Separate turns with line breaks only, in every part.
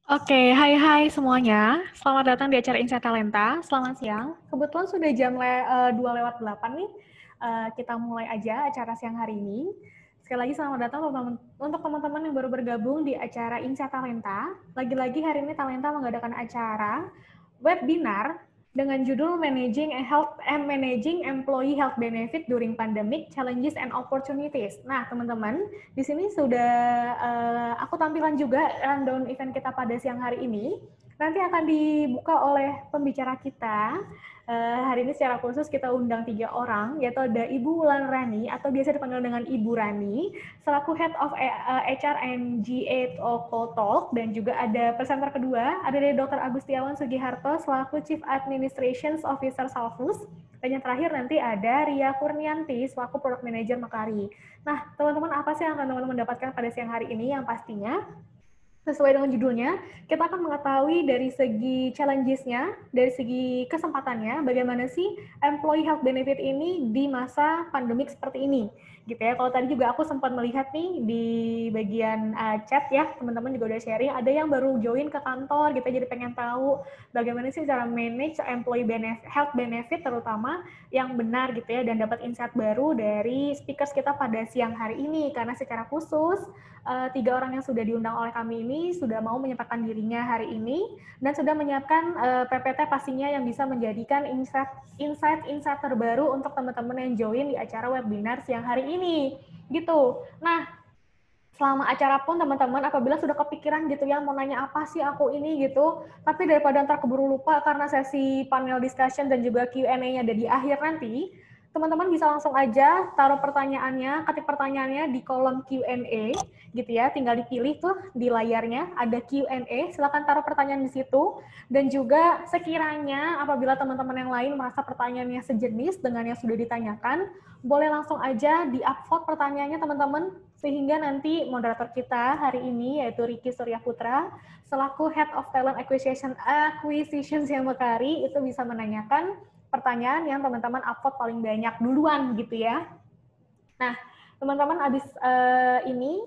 Hai semuanya. Selamat datang di acara Insight Talenta. Selamat siang. Kebetulan sudah jam 2:08 nih. Kita mulai aja acara siang hari ini. Sekali lagi selamat datang untuk teman-teman yang baru bergabung di acara Insight Talenta. Lagi-lagi hari ini Talenta mengadakan acara webinar dengan judul Managing Employee Health Benefit During Pandemic Challenges and Opportunities. Nah, teman-teman, di sini sudah aku tampilan juga rundown event kita pada siang hari ini. Nanti akan dibuka oleh pembicara kita. Hari ini secara khusus kita undang 3 orang, yaitu ada Ibu Wulan Rani, atau biasa dipanggil dengan Ibu Rani, selaku Head of HR and GA Talk, dan juga ada presenter kedua, ada dari Dr. Agustiawan Sugiharto, selaku Chief Administration Officer Salfus, dan yang terakhir nanti ada Ria Kurnianti, selaku Product Manager Mekari. Nah, teman-teman, apa sih yang akan teman-teman mendapatkan pada siang hari ini? Yang pastinya, sesuai dengan judulnya, kita akan mengetahui dari segi challenges-nya, dari segi kesempatannya, bagaimana sih employee health benefit ini di masa pandemik seperti ini. Gitu ya. Kalau tadi juga aku sempat melihat nih di bagian chat ya, teman-teman juga udah sharing, ada yang baru join ke kantor, gitu jadi pengen tahu bagaimana sih cara manage employee health benefit terutama yang benar gitu ya, dan dapat insight baru dari speakers kita pada siang hari ini, karena secara khusus 3 orang yang sudah diundang oleh kami ini sudah mau menyempatkan dirinya hari ini dan sudah menyiapkan PPT pastinya yang bisa menjadikan insight terbaru untuk teman-teman yang join di acara webinar siang hari ini. Gitu. Nah, selama acara pun teman-teman apabila sudah kepikiran gitu ya mau nanya apa sih aku ini gitu, tapi daripada ntar keburu lupa karena sesi panel discussion dan juga Q&A-nya ada di akhir nanti, teman-teman bisa langsung aja taruh pertanyaannya, ketik pertanyaannya di kolom Q&A gitu ya, tinggal dipilih tuh di layarnya ada Q&A, silakan taruh pertanyaan di situ, dan juga sekiranya apabila teman-teman yang lain merasa pertanyaannya sejenis dengan yang sudah ditanyakan, boleh langsung aja di-upvote pertanyaannya teman-teman, sehingga nanti moderator kita hari ini yaitu Ricky Surya Putra selaku Head of Talent Acquisition Siang Mekari itu bisa menanyakan pertanyaan yang teman-teman upvote paling banyak duluan gitu ya. Nah, teman-teman abis ini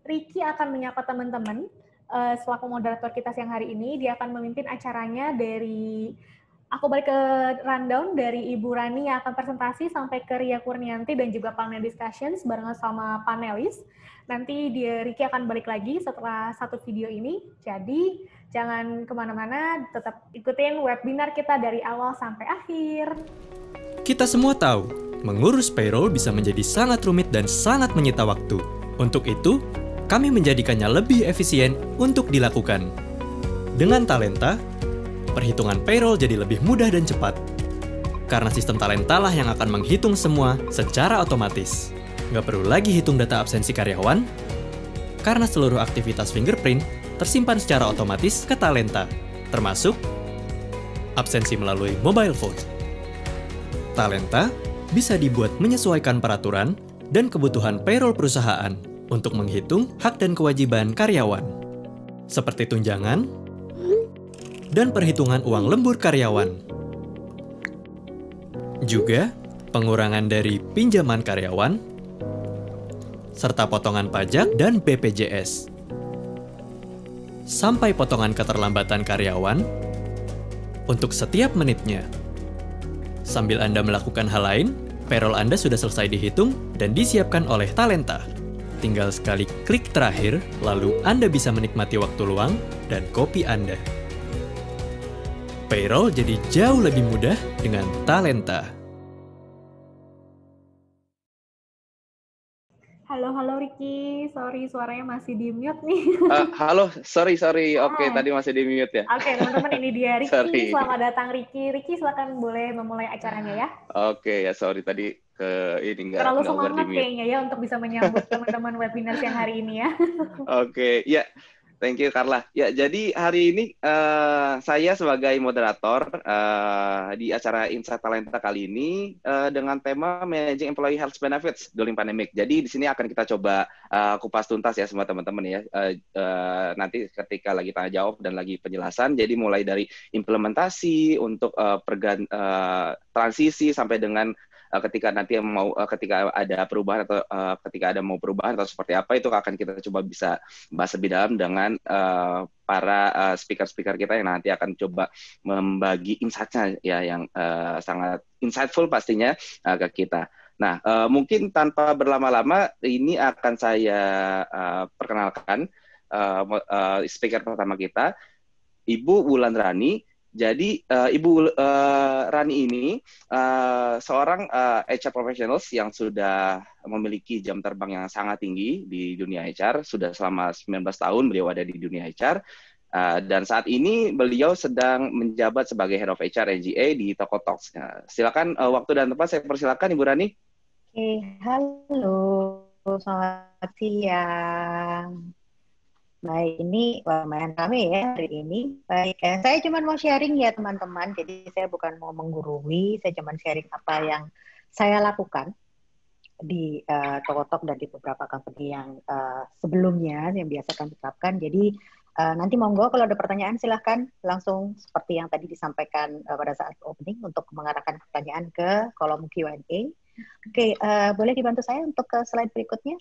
Ricky akan menyapa teman-teman selaku moderator kita siang hari ini. Dia akan memimpin acaranya dari aku balik ke rundown dari Ibu Rani yang akan presentasi sampai ke Ria Kurnianti dan juga panel discussions barengan sama panelis. Nanti Ricky akan balik lagi setelah satu video ini. Jadi jangan kemana-mana, tetap ikutin webinar kita dari awal sampai akhir.
Kita semua tahu, mengurus payroll bisa menjadi sangat rumit dan sangat menyita waktu. Untuk itu, kami menjadikannya lebih efisien untuk dilakukan. Dengan Talenta, perhitungan payroll jadi lebih mudah dan cepat. Karena sistem Talenta lah yang akan menghitung semua secara otomatis. Nggak perlu lagi hitung data absensi karyawan, karena seluruh aktivitas fingerprint tersimpan secara otomatis ke Talenta, termasuk absensi melalui mobile phone. Talenta bisa dibuat menyesuaikan peraturan dan kebutuhan payroll perusahaan untuk menghitung hak dan kewajiban karyawan, seperti tunjangan dan perhitungan uang lembur karyawan. Juga pengurangan dari pinjaman karyawan, serta potongan pajak dan BPJS. Sampai potongan keterlambatan karyawan untuk setiap menitnya. Sambil Anda melakukan hal lain, payroll Anda sudah selesai dihitung dan disiapkan oleh Talenta. Tinggal sekali klik terakhir, lalu Anda bisa menikmati waktu luang dan kopi Anda. Payroll jadi jauh lebih mudah dengan Talenta.
Halo Ricky, sorry suaranya masih di mute nih.
Halo, sorry. Oke, tadi masih di mute ya.
Oke, teman-teman, ini dia Ricky.
Sorry.
Selamat datang Ricky. Ricky, silakan boleh memulai acaranya ya.
Oke, ya sorry tadi ini nggak
Terlalu
over di
semangat
mute.
kayaknya ya untuk bisa menyambut teman-teman webinar siang hari ini ya.
Oke, ya. Thank you, Carla. Ya, jadi hari ini saya sebagai moderator di acara Insight Talenta kali ini dengan tema Managing Employee Health Benefits During Pandemic. Jadi di sini akan kita coba kupas tuntas ya semua teman-teman ya. Nanti ketika lagi tanya jawab dan lagi penjelasan, jadi mulai dari implementasi untuk transisi sampai dengan ketika nanti ketika ada perubahan atau ketika ada mau perubahan atau seperti apa, itu akan kita coba bisa bahas lebih dalam dengan para speaker-speaker kita yang nanti akan coba membagi insight-nya ya yang sangat insightful pastinya ke kita. Nah, mungkin tanpa berlama-lama ini akan saya perkenalkan speaker pertama kita, Ibu Wulan Rani. Jadi Ibu Rani ini seorang HR professionals yang sudah memiliki jam terbang yang sangat tinggi di dunia HR. Sudah selama 19 tahun beliau ada di dunia HR. Dan saat ini beliau sedang menjabat sebagai Head of HR NGA di Tokotalks. Silakan waktu dan tempat saya persilakan Ibu Rani.
Oke, halo, selamat siang. Baik, ini lumayan rame ya hari ini. Baik, saya cuma mau sharing ya teman-teman. Jadi saya bukan mau menggurui, saya cuma sharing apa yang saya lakukan di Tokotalk dan di beberapa company yang sebelumnya yang biasa kami terapkan. Jadi nanti monggo kalau ada pertanyaan silahkan langsung seperti yang tadi disampaikan pada saat opening untuk mengarahkan pertanyaan ke kolom Q&A. Oke, boleh dibantu saya untuk ke slide berikutnya?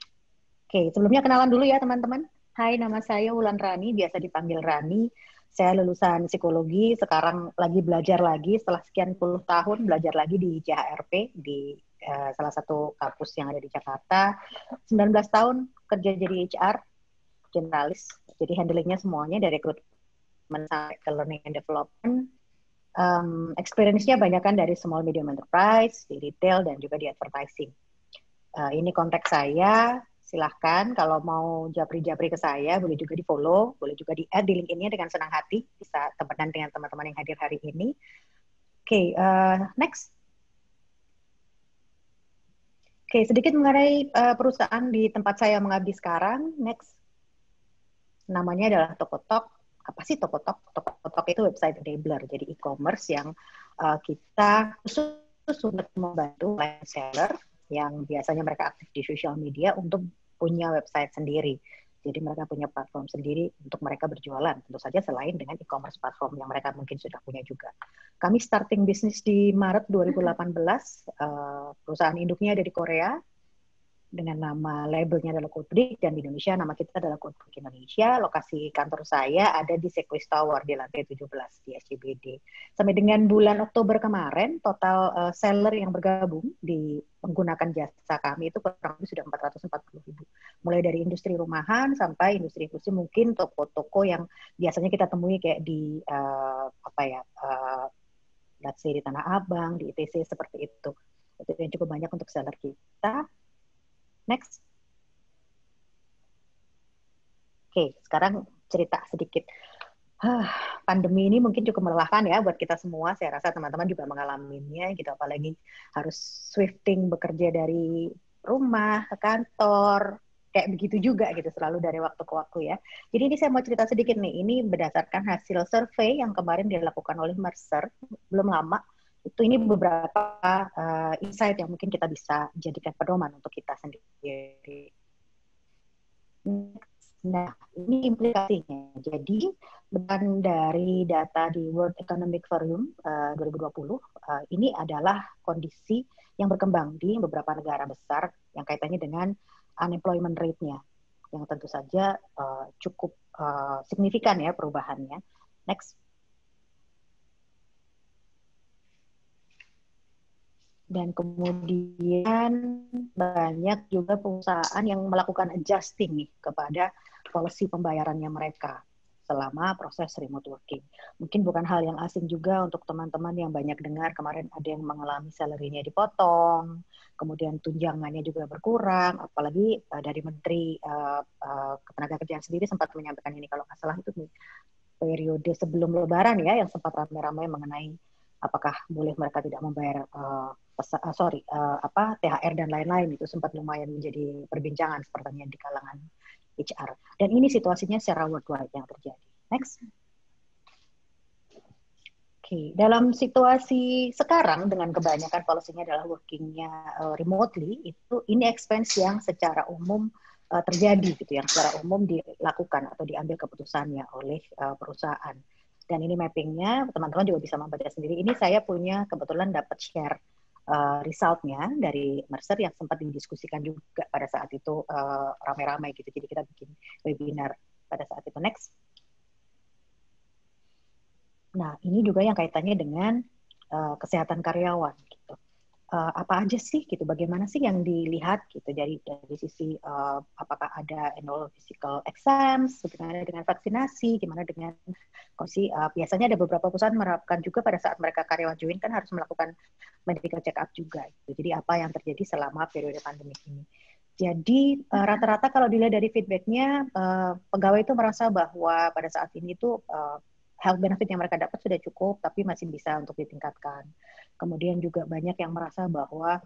Oke, sebelumnya kenalan dulu ya teman-teman. Hai, nama saya Wulan Rani, biasa dipanggil Rani. Saya lulusan psikologi, sekarang lagi belajar lagi setelah sekian puluh tahun belajar lagi di JHRP, di salah satu kampus yang ada di Jakarta. 19 tahun kerja jadi HR, generalis, jadi handlingnya semuanya dari recruitment sampai ke learning and development. Experience-nya banyak kan dari small medium enterprise, di retail, dan juga di advertising. Ini konteks saya. Silahkan kalau mau japri-japri ke saya, boleh juga di-follow, boleh juga di-add di LinkedIn-nya dengan senang hati, bisa temenan dengan teman-teman yang hadir hari ini. Oke, next. Oke, sedikit mengenai perusahaan di tempat saya mengabdi sekarang. Next. Namanya adalah Tokotalk. Apa sih Tokotalk? Tokotalk itu website enabler, jadi e-commerce yang kita khusus untuk membantu seller yang biasanya mereka aktif di social media untuk punya website sendiri. Jadi mereka punya platform sendiri untuk mereka berjualan. Tentu saja selain dengan e-commerce platform yang mereka mungkin sudah punya juga. Kami starting bisnis di Maret 2018. Perusahaan induknya ada di Korea. Dengan nama labelnya adalah Codebrick, dan di Indonesia nama kita adalah Codebrick Indonesia. Lokasi kantor saya ada di Sequoia Tower di lantai 17 di SCBD. Sampai dengan bulan Oktober kemarin, total seller yang bergabung di menggunakan jasa kami itu kurang lebih sudah 440.000. Mulai dari industri rumahan sampai industri khusus, mungkin toko-toko yang biasanya kita temui kayak di let's say di Tanah Abang, di ITC seperti itu. Itu yang cukup banyak untuk seller kita. Next. Oke, sekarang cerita sedikit. Pandemi ini mungkin cukup melelahkan ya buat kita semua. Saya rasa teman-teman juga mengalaminya gitu. Apalagi harus shifting bekerja dari rumah ke kantor. Kayak begitu juga gitu, selalu dari waktu ke waktu ya. Jadi ini saya mau cerita sedikit nih. Ini berdasarkan hasil survei yang kemarin dilakukan oleh Mercer. Belum lama. Itu ini beberapa insight yang mungkin kita bisa jadikan pedoman untuk kita sendiri. Nah, ini implikasinya. Jadi, dari data di World Economic Forum 2020, ini adalah kondisi yang berkembang di beberapa negara besar yang kaitannya dengan unemployment rate-nya, yang tentu saja cukup signifikan ya perubahannya. Next. Dan kemudian banyak juga perusahaan yang melakukan adjusting nih kepada policy pembayarannya mereka selama proses remote working. Mungkin bukan hal yang asing juga untuk teman-teman yang banyak dengar kemarin ada yang mengalami salary-nya dipotong, kemudian tunjangannya juga berkurang, apalagi dari Menteri Ketenagakerjaan sendiri sempat menyampaikan ini kalau nggak salah itu periode sebelum Lebaran ya, yang sempat ramai-ramai mengenai apakah boleh mereka tidak membayar THR dan lain-lain. Itu sempat lumayan menjadi perbincangan sepertinya di kalangan HR. Dan ini situasinya secara worldwide yang terjadi. Next. Oke, dalam situasi sekarang dengan kebanyakan policy-nya adalah working-nya remotely, itu ini expense yang secara umum terjadi gitu, yang secara umum dilakukan atau diambil keputusannya oleh perusahaan. Dan ini mapping-nya, teman-teman juga bisa membaca sendiri. Ini saya punya kebetulan dapat share resultnya dari Mercer yang sempat didiskusikan juga pada saat itu ramai-ramai gitu. Jadi kita bikin webinar pada saat itu. Next. Nah, ini juga yang kaitannya dengan kesehatan karyawan gitu. Apa aja sih gitu, bagaimana sih yang dilihat gitu dari sisi apakah ada annual physical exams, bagaimana dengan vaksinasi, gimana dengan kondisi biasanya ada beberapa perusahaan menerapkan juga pada saat mereka karyawan join kan harus melakukan medical check up juga gitu. Jadi apa yang terjadi selama periode pandemi ini. Jadi rata-rata kalau dilihat dari feedbacknya pegawai itu merasa bahwa pada saat ini tuh health benefit yang mereka dapat sudah cukup, tapi masih bisa untuk ditingkatkan. Kemudian juga banyak yang merasa bahwa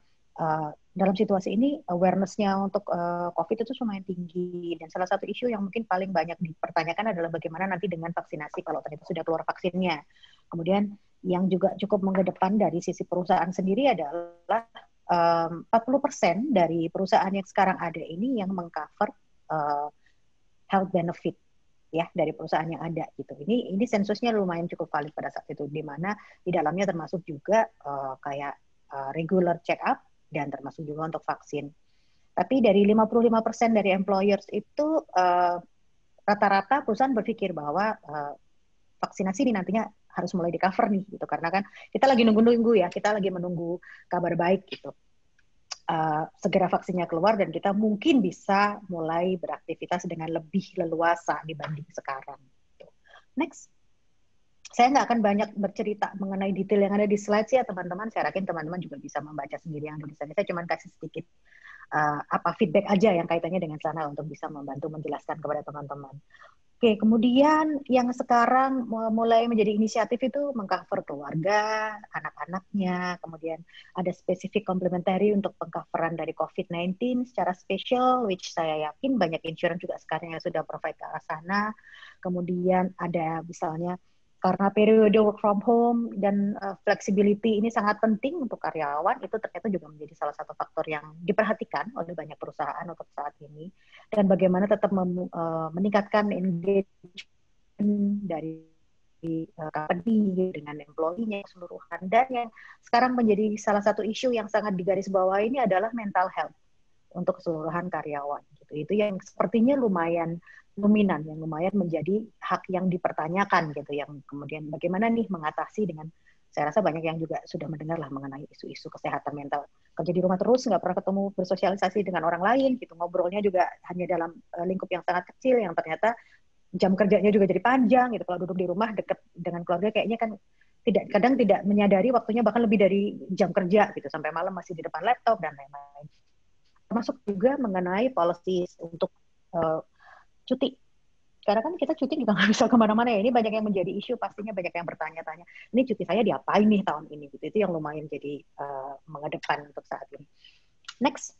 dalam situasi ini awareness-nya untuk COVID itu lumayan tinggi. Dan salah satu isu yang mungkin paling banyak dipertanyakan adalah bagaimana nanti dengan vaksinasi kalau ternyata sudah keluar vaksinnya. Kemudian yang juga cukup mengedepan dari sisi perusahaan sendiri adalah 40% dari perusahaan yang sekarang ada ini yang mengcover health benefit ya dari perusahaan yang ada gitu. Ini sensusnya lumayan cukup valid pada saat itu, di mana di dalamnya termasuk juga kayak regular check up dan termasuk juga untuk vaksin. Tapi dari 55% dari employers itu rata-rata perusahaan berpikir bahwa vaksinasi ini nantinya harus mulai di cover nih gitu, karena kan kita lagi nunggu-nunggu ya, kita lagi menunggu kabar baik gitu. Segera vaksinnya keluar dan kita mungkin bisa mulai beraktivitas dengan lebih leluasa dibanding sekarang. Next. Saya nggak akan banyak bercerita mengenai detail yang ada di slide ya teman-teman. Saya yakin teman-teman juga bisa membaca sendiri yang ada di sana. Saya cuma kasih sedikit feedback aja yang kaitannya dengan sana untuk bisa membantu menjelaskan kepada teman-teman. Oke, kemudian yang sekarang mulai menjadi inisiatif itu mengcover keluarga, anak-anaknya, kemudian ada spesifik complementary untuk pengcoveran dari COVID-19 secara spesial, which saya yakin banyak insurance juga sekarang yang sudah provide ke arah sana. Kemudian ada misalnya karena periode work from home dan flexibility ini sangat penting untuk karyawan, itu ternyata juga menjadi salah satu faktor yang diperhatikan oleh banyak perusahaan untuk saat ini. Dan bagaimana tetap meningkatkan engagement dari company dengan employee-nya keseluruhan. Dan yang sekarang menjadi salah satu isu yang sangat digarisbawahi ini adalah mental health untuk keseluruhan karyawan. Itu yang sepertinya lumayan dominan, yang lumayan menjadi hak yang dipertanyakan gitu, yang kemudian bagaimana nih mengatasi dengan, saya rasa banyak yang juga sudah mendengar lah mengenai isu-isu kesehatan mental. Kerja di rumah terus, nggak pernah ketemu bersosialisasi dengan orang lain gitu, ngobrolnya juga hanya dalam lingkup yang sangat kecil, yang ternyata jam kerjanya juga jadi panjang gitu. Kalau duduk di rumah dekat dengan keluarga kayaknya kan kadang tidak menyadari waktunya bahkan lebih dari jam kerja gitu, sampai malam masih di depan laptop dan lain-lain. Termasuk juga mengenai policy untuk cuti. Karena kan kita cuti juga nggak bisa kemana-mana ya. Ini banyak yang menjadi isu, pastinya banyak yang bertanya-tanya. Ini cuti saya diapain nih tahun ini? Gitu. Itu yang lumayan jadi mengedepan untuk saat ini. Next.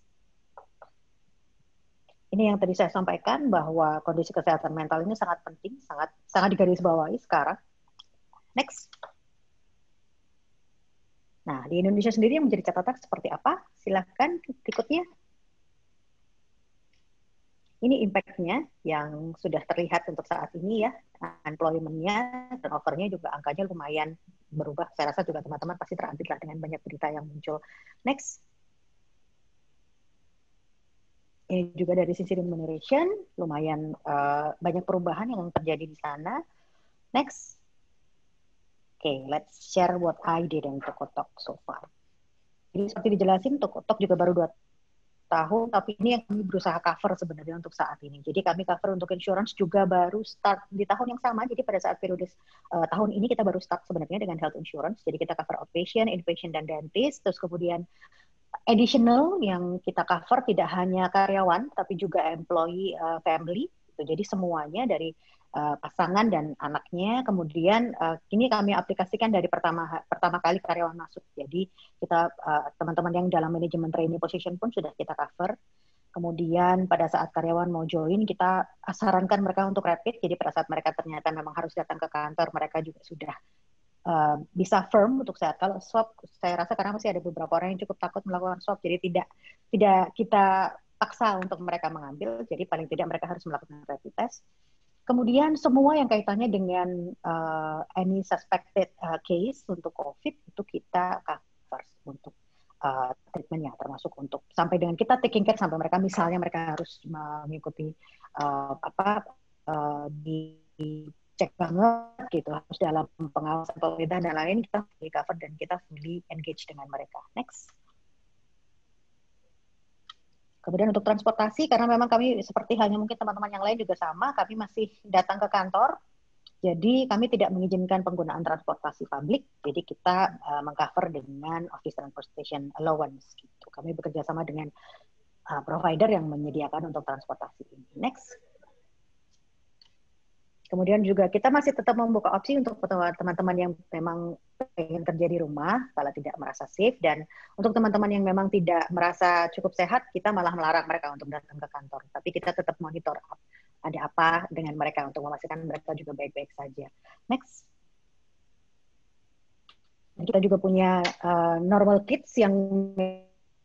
Ini yang tadi saya sampaikan bahwa kondisi kesehatan mental ini sangat penting, sangat digarisbawahi sekarang. Next. Nah, di Indonesia sendiri yang menjadi catatan seperti apa? Silakan berikutnya. Ini impact-nya yang sudah terlihat untuk saat ini ya, employment-nya, turnover-nya juga angkanya lumayan berubah. Saya rasa juga teman-teman pasti terupdate lah dengan banyak berita yang muncul. Next. Ini juga dari sisi remuneration, lumayan banyak perubahan yang terjadi di sana. Next. Okay, let's share what I did in Tokotalk so far. Jadi seperti dijelasin, Tokotalk juga baru 2 tahun, tapi ini yang kami berusaha cover sebenarnya untuk saat ini. Jadi kami cover untuk insurance juga baru start di tahun yang sama. Jadi pada saat periode tahun ini kita baru start sebenarnya dengan health insurance. Jadi kita cover outpatient, inpatient, dan dentist. Terus kemudian additional yang kita cover tidak hanya karyawan, tapi juga employee family. Jadi semuanya dari pasangan dan anaknya. Kemudian ini kami aplikasikan dari pertama kali karyawan masuk. Jadi kita teman-teman yang dalam manajemen trainee position pun sudah kita cover. Kemudian pada saat karyawan mau join, kita sarankan mereka untuk rapid. Jadi pada saat mereka ternyata memang harus datang ke kantor, mereka juga sudah bisa firm untuk saat. Kalau swab, saya rasa karena masih ada beberapa orang yang cukup takut melakukan swab, jadi tidak kita paksa untuk mereka mengambil. Jadi paling tidak mereka harus melakukan rapid test. Kemudian semua yang kaitannya dengan any suspected case untuk COVID itu kita cover untuk treatmentnya, termasuk untuk sampai dengan kita taking care sampai mereka misalnya mereka harus mengikuti dicek banget gitu, harus dalam pengawasan pemerintah dan lain, kita fully cover dan kita fully engage dengan mereka. Next. Kemudian untuk transportasi, karena memang kami seperti halnya mungkin teman-teman yang lain juga sama, kami masih datang ke kantor, jadi kami tidak mengizinkan penggunaan transportasi publik, jadi kita mengcover dengan office transportation allowance. Gitu. Kami bekerja sama dengan provider yang menyediakan untuk transportasi ini. Next. Kemudian juga kita masih tetap membuka opsi untuk teman-teman yang memang ingin kerja di rumah kalau tidak merasa safe, dan untuk teman-teman yang memang tidak merasa cukup sehat, kita malah melarang mereka untuk datang ke kantor. Tapi kita tetap monitor ada apa dengan mereka untuk memastikan mereka juga baik-baik saja. Next. Kita juga punya normal kits yang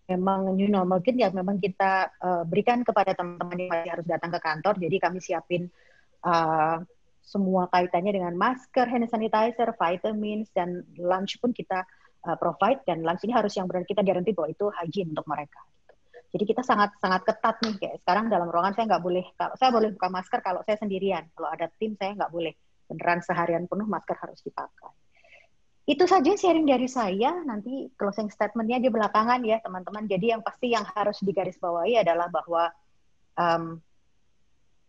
memang new normal kit yang memang kita berikan kepada teman-teman yang masih harus datang ke kantor. Jadi kami siapin semua kaitannya dengan masker, hand sanitizer, vitamins, dan lunch pun kita provide, dan lunch ini harus yang benar kita garanti bahwa itu hygiene untuk mereka. Jadi kita sangat ketat nih, kayak sekarang dalam ruangan saya nggak boleh, kalau saya boleh buka masker kalau saya sendirian, kalau ada tim saya nggak boleh, beneran seharian penuh masker harus dipakai. Itu saja sharing dari saya, nanti closing statement-nya di belakangan ya teman-teman. Jadi yang pasti yang harus digarisbawahi adalah bahwa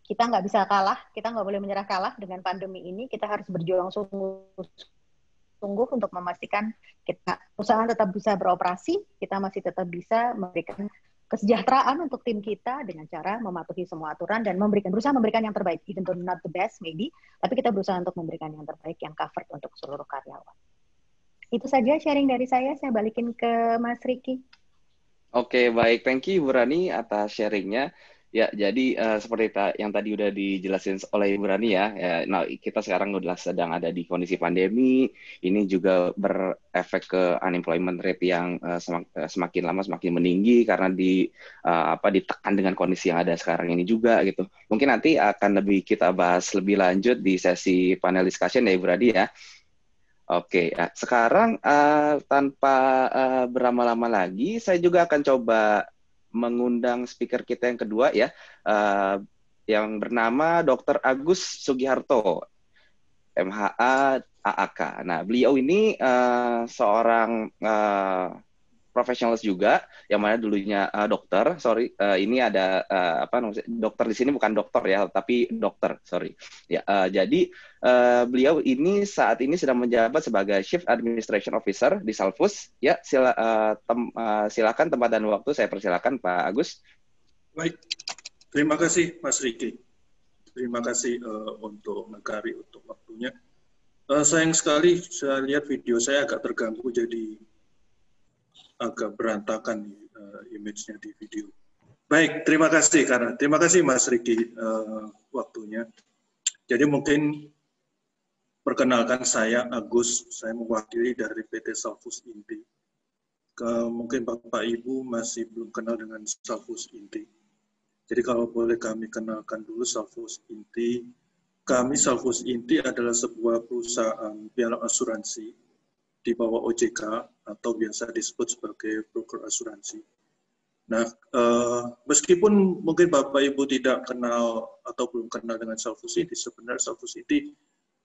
kita nggak bisa kalah, kita nggak boleh menyerah kalah dengan pandemi ini. Kita harus berjuang sungguh untuk memastikan kita perusahaan tetap bisa beroperasi, kita masih tetap bisa memberikan kesejahteraan untuk tim kita dengan cara mematuhi semua aturan dan berusaha memberikan yang terbaik, even though not the best maybe, tapi kita berusaha untuk memberikan yang terbaik yang covered untuk seluruh karyawan. Itu saja sharing dari saya balikin ke Mas Riki.
Oke, baik. Thank you, Ibu Rani, atas sharingnya. Ya, jadi seperti yang tadi udah dijelasin oleh Ibu Rani ya, nah kita sekarang udah sedang ada di kondisi pandemi, ini juga berefek ke unemployment rate yang semakin lama semakin meninggi karena ditekan dengan kondisi yang ada sekarang ini juga gitu. Mungkin nanti akan kita bahas lebih lanjut di sesi panel discussion ya Ibu Rani ya. Oke, ya. Sekarang tanpa berlama-lama lagi, saya juga akan coba mengundang speaker kita yang kedua ya, yang bernama Dr. Agus Sugiharto, MHA AAK. Nah, beliau ini seorang profesional juga, yang mana dulunya dokter. Ini ada dokter di sini bukan dokter ya, tapi dokter. Ya, jadi beliau ini saat ini sedang menjabat sebagai Chief Administration Officer di Salfus. Ya, silakan tempat dan waktu saya persilakan Pak Agus.
Baik, terima kasih Mas Riki. Terima kasih untuk Negari untuk waktunya. Sayang sekali saya lihat video saya agak terganggu, jadi agak berantakan image-nya di video. Baik, terima kasih Mas Riki waktunya. Jadi mungkin perkenalkan saya Agus, saya mewakili dari PT Salfus Inti. Mungkin Bapak Ibu masih belum kenal dengan Salfus Inti. Jadi kalau boleh kami kenalkan dulu Salfus Inti. Kami Salfus Inti adalah sebuah perusahaan piala asuransi di bawah OJK atau biasa disebut sebagai broker asuransi. Nah, meskipun mungkin Bapak Ibu tidak kenal atau belum kenal dengan Salfus Inti, sebenarnya Salfus Inti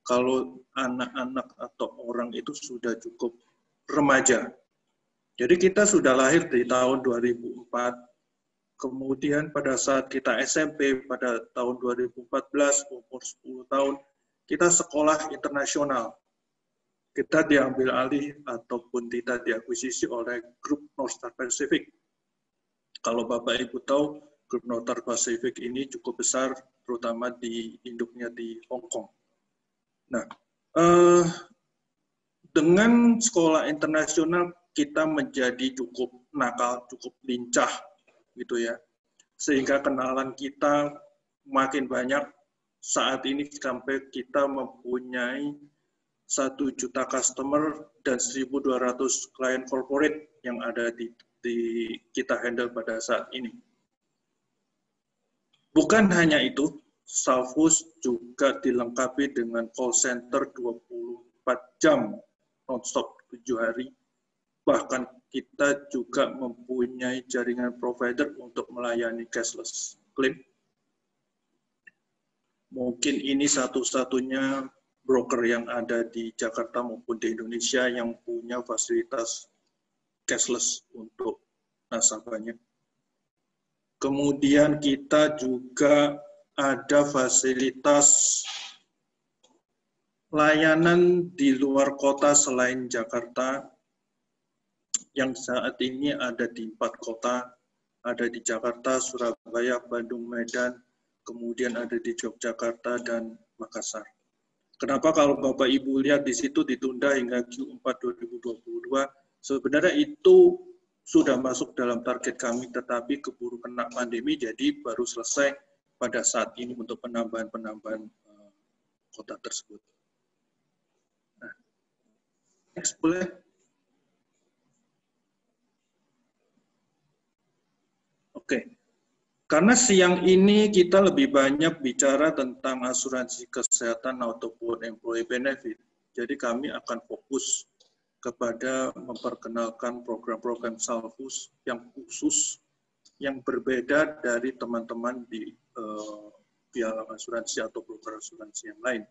kalau anak-anak atau orang itu sudah cukup remaja. Jadi kita sudah lahir di tahun 2004, kemudian pada saat kita SMP pada tahun 2014, umur 10 tahun, kita sekolah internasional. Kita diambil alih ataupun tidak diakuisisi oleh grup North Star Pacific. Kalau Bapak Ibu tahu, grup North Star Pacific ini cukup besar, terutama di induknya di Hong Kong. Nah, dengan sekolah internasional kita menjadi cukup nakal, cukup lincah, gitu ya. Sehingga kenalan kita makin banyak. Saat ini sampai kita mempunyai 1 juta customer dan 1.200 klien corporate yang ada di kita handle pada saat ini. Bukan hanya itu, Salfus juga dilengkapi dengan call center 24 jam non-stop 7 hari bahkan kita juga mempunyai jaringan provider untuk melayani cashless claim. Mungkin ini satu-satunya broker yang ada di Jakarta maupun di Indonesia yang punya fasilitas cashless untuk nasabahnya. Kemudian kita juga ada fasilitas layanan di luar kota selain Jakarta, yang saat ini ada di 4 kota, ada di Jakarta, Surabaya, Bandung, Medan, kemudian ada di Yogyakarta dan Makassar. Kenapa kalau Bapak Ibu lihat di situ ditunda hingga Q4 2022, sebenarnya itu sudah masuk dalam target kami, tetapi keburu kena pandemi, jadi baru selesai pada saat ini untuk penambahan-penambahan kota tersebut. Nah, next boleh. Oke, karena siang ini kita lebih banyak bicara tentang asuransi kesehatan ataupun employee benefit, jadi kami akan fokus kepada memperkenalkan program-program Salfus yang khusus, yang berbeda dari teman-teman di pialang asuransi atau broker asuransi yang lain.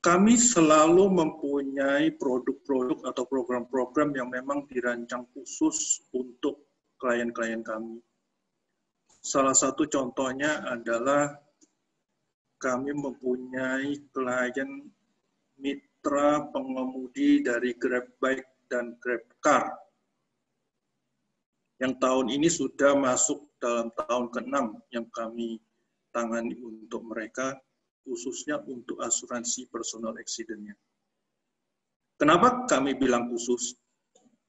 Kami selalu mempunyai produk-produk atau program-program yang memang dirancang khusus untuk klien-klien kami. Salah satu contohnya adalah kami mempunyai klien mitra pengemudi dari GrabBike dan GrabCar yang tahun ini sudah masuk dalam tahun ke-6 yang kami tangani untuk mereka, khususnya untuk asuransi personal accident-nya. Kenapa kami bilang khusus?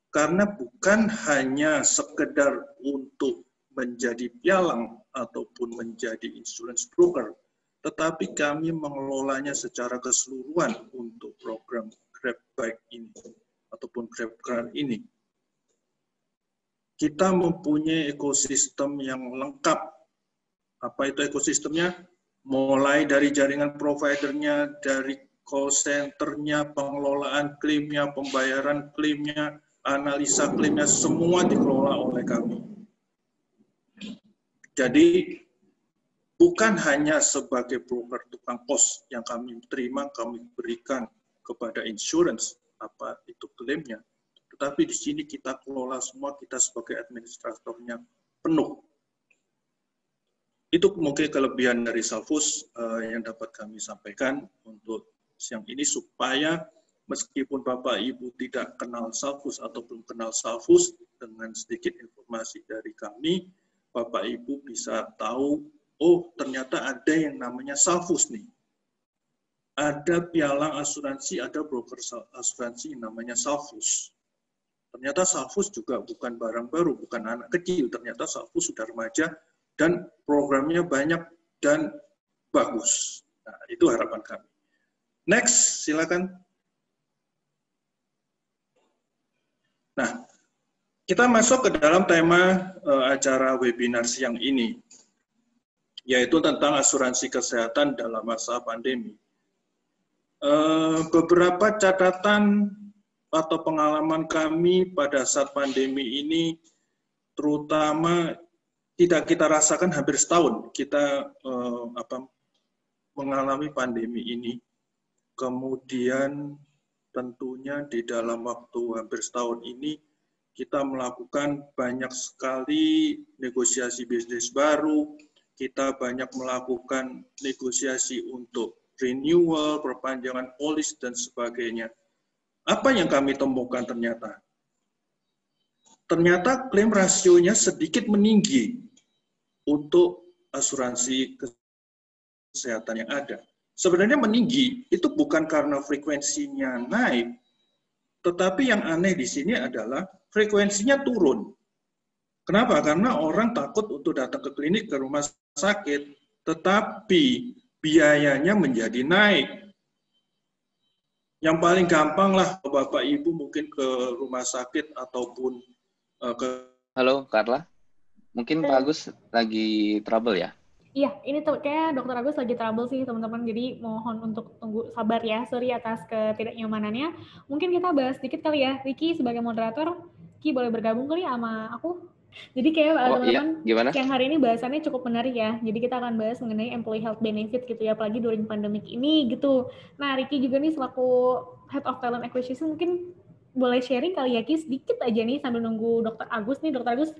Karena bukan hanya sekedar untuk menjadi pialang ataupun menjadi insurance broker, tetapi kami mengelolanya secara keseluruhan untuk program GrabBike ini ataupun GrabCar ini. Kita mempunyai ekosistem yang lengkap. Apa itu ekosistemnya? Mulai dari jaringan providernya, dari call center-nya, pengelolaan klaimnya, pembayaran klaimnya, analisa klaimnya, semua dikelola oleh kami. Jadi, bukan hanya sebagai broker tukang pos yang kami terima, kami berikan kepada insurance, apa itu klaimnya, tetapi di sini kita kelola semua, kita sebagai administratornya penuh. Itu mungkin kelebihan dari Salfus yang dapat kami sampaikan untuk siang ini, supaya meskipun Bapak Ibu tidak kenal Salfus atau belum kenal Salfus, dengan sedikit informasi dari kami, Bapak Ibu bisa tahu, oh ternyata ada yang namanya Salfus nih. Ada pialang asuransi, ada broker asuransi yang namanya Salfus. Ternyata Salfus juga bukan barang baru, bukan anak kecil. Ternyata Salfus sudah remaja dan programnya banyak dan bagus. Nah, itu harapan kami. Next, silakan. Nah, kita masuk ke dalam tema acara webinar siang ini, yaitu tentang asuransi kesehatan dalam masa pandemi. Beberapa catatan atau pengalaman kami pada saat pandemi ini, terutama tidak kita rasakan hampir setahun kita mengalami pandemi ini. Kemudian tentunya di dalam waktu hampir setahun ini kita melakukan banyak sekali negosiasi bisnis baru, kita banyak melakukan negosiasi untuk renewal, perpanjangan polis, dan sebagainya. Apa yang kami temukan ternyata? Ternyata klaim rasionya sedikit meninggi untuk asuransi kesehatan yang ada. Sebenarnya meninggi itu bukan karena frekuensinya naik, tetapi yang aneh di sini adalah frekuensinya turun. Kenapa? Karena orang takut untuk datang ke klinik, ke rumah sakit, tetapi biayanya menjadi naik. Yang paling gampang lah, Bapak Ibu mungkin ke rumah sakit ataupun ke...
Halo, Carla. Mungkin Pak Agus lagi trouble ya?
Iya, ini tuh kayak Dokter Agus lagi trouble sih teman-teman, jadi mohon untuk tunggu sabar ya, sorry atas ketidaknyamanannya. Mungkin kita bahas sedikit kali ya, Ricky sebagai moderator, Ki boleh bergabung kali ya sama aku? Jadi kayak
Oh iya,
teman-teman,
gimana?
siang hari ini bahasannya cukup menarik ya, jadi kita akan bahas mengenai employee health benefit gitu ya, apalagi during pandemic ini gitu. Nah, Ricky juga nih selaku Head of Talent Acquisition mungkin boleh sharing kali ya Ki, sedikit aja nih sambil nunggu Dokter Agus nih, Dokter Agus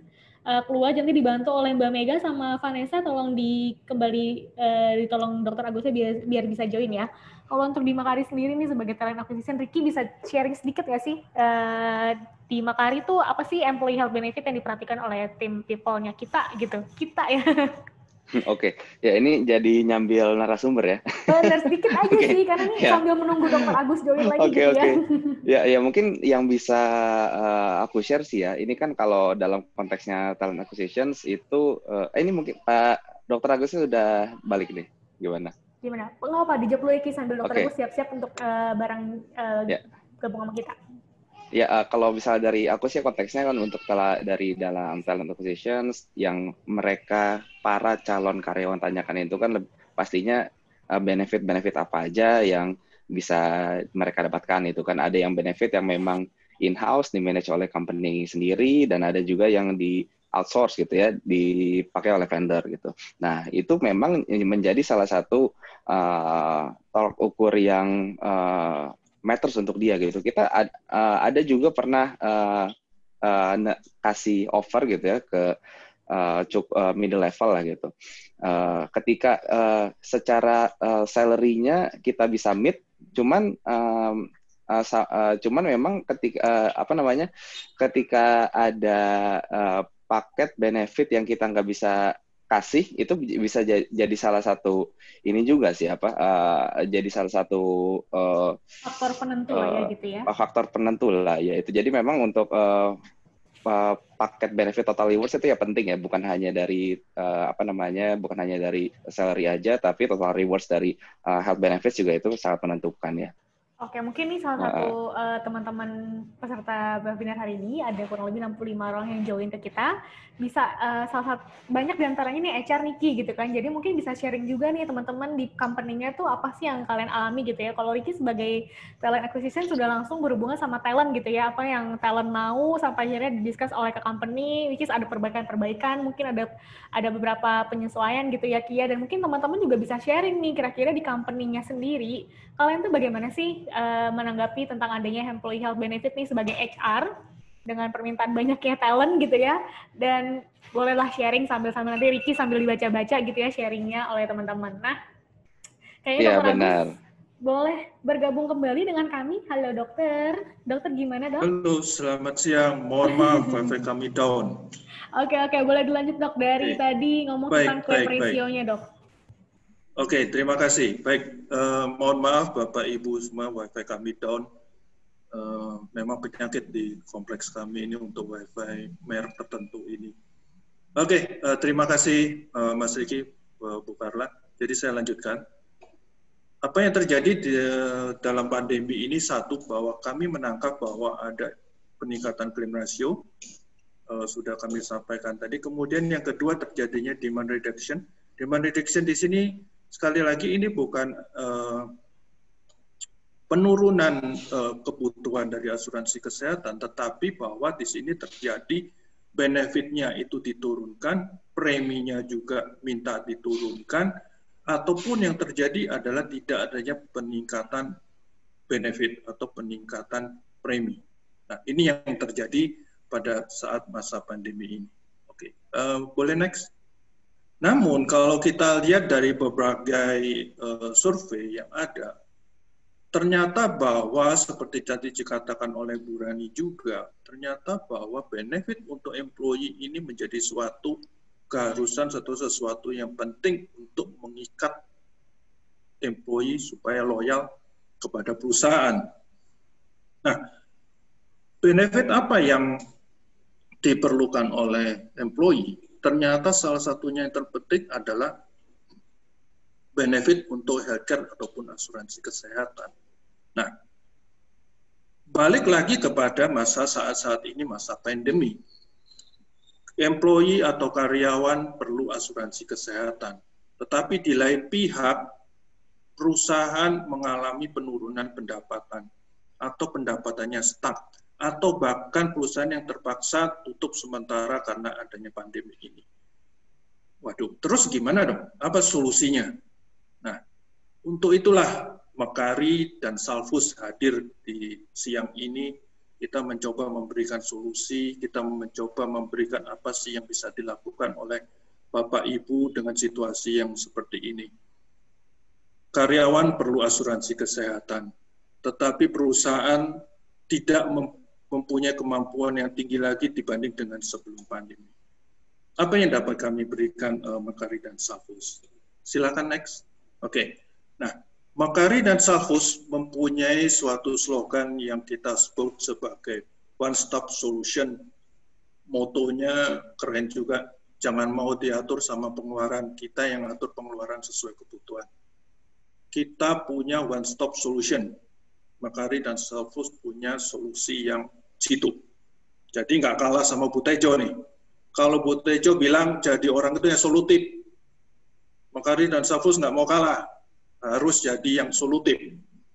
keluar nanti dibantu oleh Mbak Mega sama Vanessa, tolong ditolong Dokter Agusnya biar bisa join ya. Kalau untuk di Makari sendiri nih sebagai talent acquisition, Ricky bisa sharing sedikit nggak sih di Makari tuh apa sih employee health benefit yang diperhatikan oleh tim people-nya kita gitu, kita ya.
Oke, ya ini jadi nyambil narasumber ya.
Benar sedikit aja
Oke,
sih, karena nih
ya.
sambil menunggu Dokter Agus join lagi
Oke,
gitu ya.
oke. Ya, mungkin yang bisa aku share sih ya. Ini kan kalau dalam konteksnya talent acquisitions itu, ini mungkin Pak Dokter Agusnya sudah balik nih. Gimana?
Gimana? Nggak apa, dijawab dulu Ki sambil Dokter
Oke.
Agus siap-siap untuk bareng
Ya.
gabung sama kita.
Ya, kalau misalnya dari aku sih konteksnya kan untuk dari dalam talent acquisitions yang mereka para calon karyawan tanyakan itu kan pastinya benefit-benefit apa aja yang bisa mereka dapatkan itu kan. Ada yang benefit yang memang in-house di-manage oleh company sendiri dan ada juga yang di outsource gitu ya, dipakai oleh vendor gitu. Nah, itu memang menjadi salah satu tolak ukur yang matters untuk dia gitu. Kita ada juga pernah kasih offer gitu ya ke middle level lah gitu. Ketika secara salary-nya kita bisa meet, cuman memang ketika ketika ada paket benefit yang kita nggak bisa kasih, itu bisa jadi salah satu ini juga sih jadi salah satu
faktor penentu lah ya gitu ya.
Faktor penentu lah ya itu. Jadi memang untuk paket benefit total rewards itu ya penting ya, bukan hanya dari bukan hanya dari salary aja, tapi total rewards dari health benefits juga itu sangat menentukan ya.
Oke, mungkin nih salah satu teman-teman peserta webinar hari ini ada kurang lebih 65 orang yang join ke kita. Bisa salah satu banyak diantaranya nih HR Ricky gitu kan. Jadi mungkin bisa sharing juga nih teman-teman di company-nya tuh apa sih yang kalian alami gitu ya. Kalau Ricky sebagai talent acquisition sudah langsung berhubungan sama talent gitu ya. Apa yang talent mau sampai akhirnya didiscuss oleh ke company, which is ada perbaikan-perbaikan, mungkin ada beberapa penyesuaian gitu ya Kia. Dan mungkin teman-teman juga bisa sharing nih kira-kira di company-nya sendiri kalian tuh bagaimana sih menanggapi tentang adanya employee health benefit nih sebagai HR dengan permintaan banyaknya talent gitu ya, dan bolehlah sharing sambil nanti Ricky sambil dibaca-baca gitu ya sharingnya oleh teman-teman. Nah, kayaknya Dokter Agus boleh bergabung kembali dengan kami. Halo dokter, gimana dok?
Halo, selamat siang. Mohon maaf, wifi kami down.
Oke, boleh dilanjut dok dari tadi ngomong tentang claim ratio-nya dok.
Oke, terima kasih. Baik, mohon maaf Bapak Ibu semua, wifi kami down. Memang penyakit di kompleks kami ini untuk wifi merek tertentu ini. Oke, terima kasih Mas Ricky, Bu Carla. Jadi saya lanjutkan. Apa yang terjadi dalam pandemi ini, satu, bahwa kami menangkap bahwa ada peningkatan claim ratio, sudah kami sampaikan tadi. Kemudian yang kedua terjadinya demand reduction. Demand reduction di sini sekali lagi ini bukan penurunan kebutuhan dari asuransi kesehatan, tetapi bahwa di sini terjadi benefitnya itu diturunkan, preminya juga minta diturunkan, ataupun yang terjadi adalah tidak adanya peningkatan benefit atau peningkatan premi. Nah, ini yang terjadi pada saat masa pandemi ini. Oke, boleh next? Namun kalau kita lihat dari berbagai survei yang ada, ternyata bahwa seperti tadi dikatakan oleh Bu Rani juga, ternyata bahwa benefit untuk employee ini menjadi suatu keharusan atau sesuatu yang penting untuk mengikat employee supaya loyal kepada perusahaan. Nah, benefit apa yang diperlukan oleh employee? Ternyata salah satunya yang terpenting adalah benefit untuk healthcare ataupun asuransi kesehatan. Nah, balik lagi kepada masa saat ini, masa pandemi. Employee atau karyawan perlu asuransi kesehatan. Tetapi di lain pihak, perusahaan mengalami penurunan pendapatan atau pendapatannya stuck, atau bahkan perusahaan yang terpaksa tutup sementara karena adanya pandemi ini. Waduh, terus gimana dong? Apa solusinya? Nah, untuk itulah Mekaari dan Salfus hadir di siang ini. Kita mencoba memberikan solusi, kita mencoba memberikan apa sih yang bisa dilakukan oleh Bapak Ibu dengan situasi yang seperti ini. Karyawan perlu asuransi kesehatan, tetapi perusahaan tidak mempunyai kemampuan yang tinggi lagi dibanding dengan sebelum pandemi. Apa yang dapat kami berikan Mekaari dan Salfus? Silakan next. Oke. Nah, Mekaari dan Salfus mempunyai suatu slogan yang kita sebut sebagai one stop solution. Motonya keren juga, jangan mau diatur sama pengeluaran, kita yang atur pengeluaran sesuai kebutuhan. Kita punya one stop solution. Mekaari dan Salfus punya solusi yang jitu. Jadi nggak kalah sama Bu Tejo nih. Kalau Bu Tejo bilang jadi orang itu yang solutif, Mekaari dan Salfus nggak mau kalah, harus jadi yang solutif.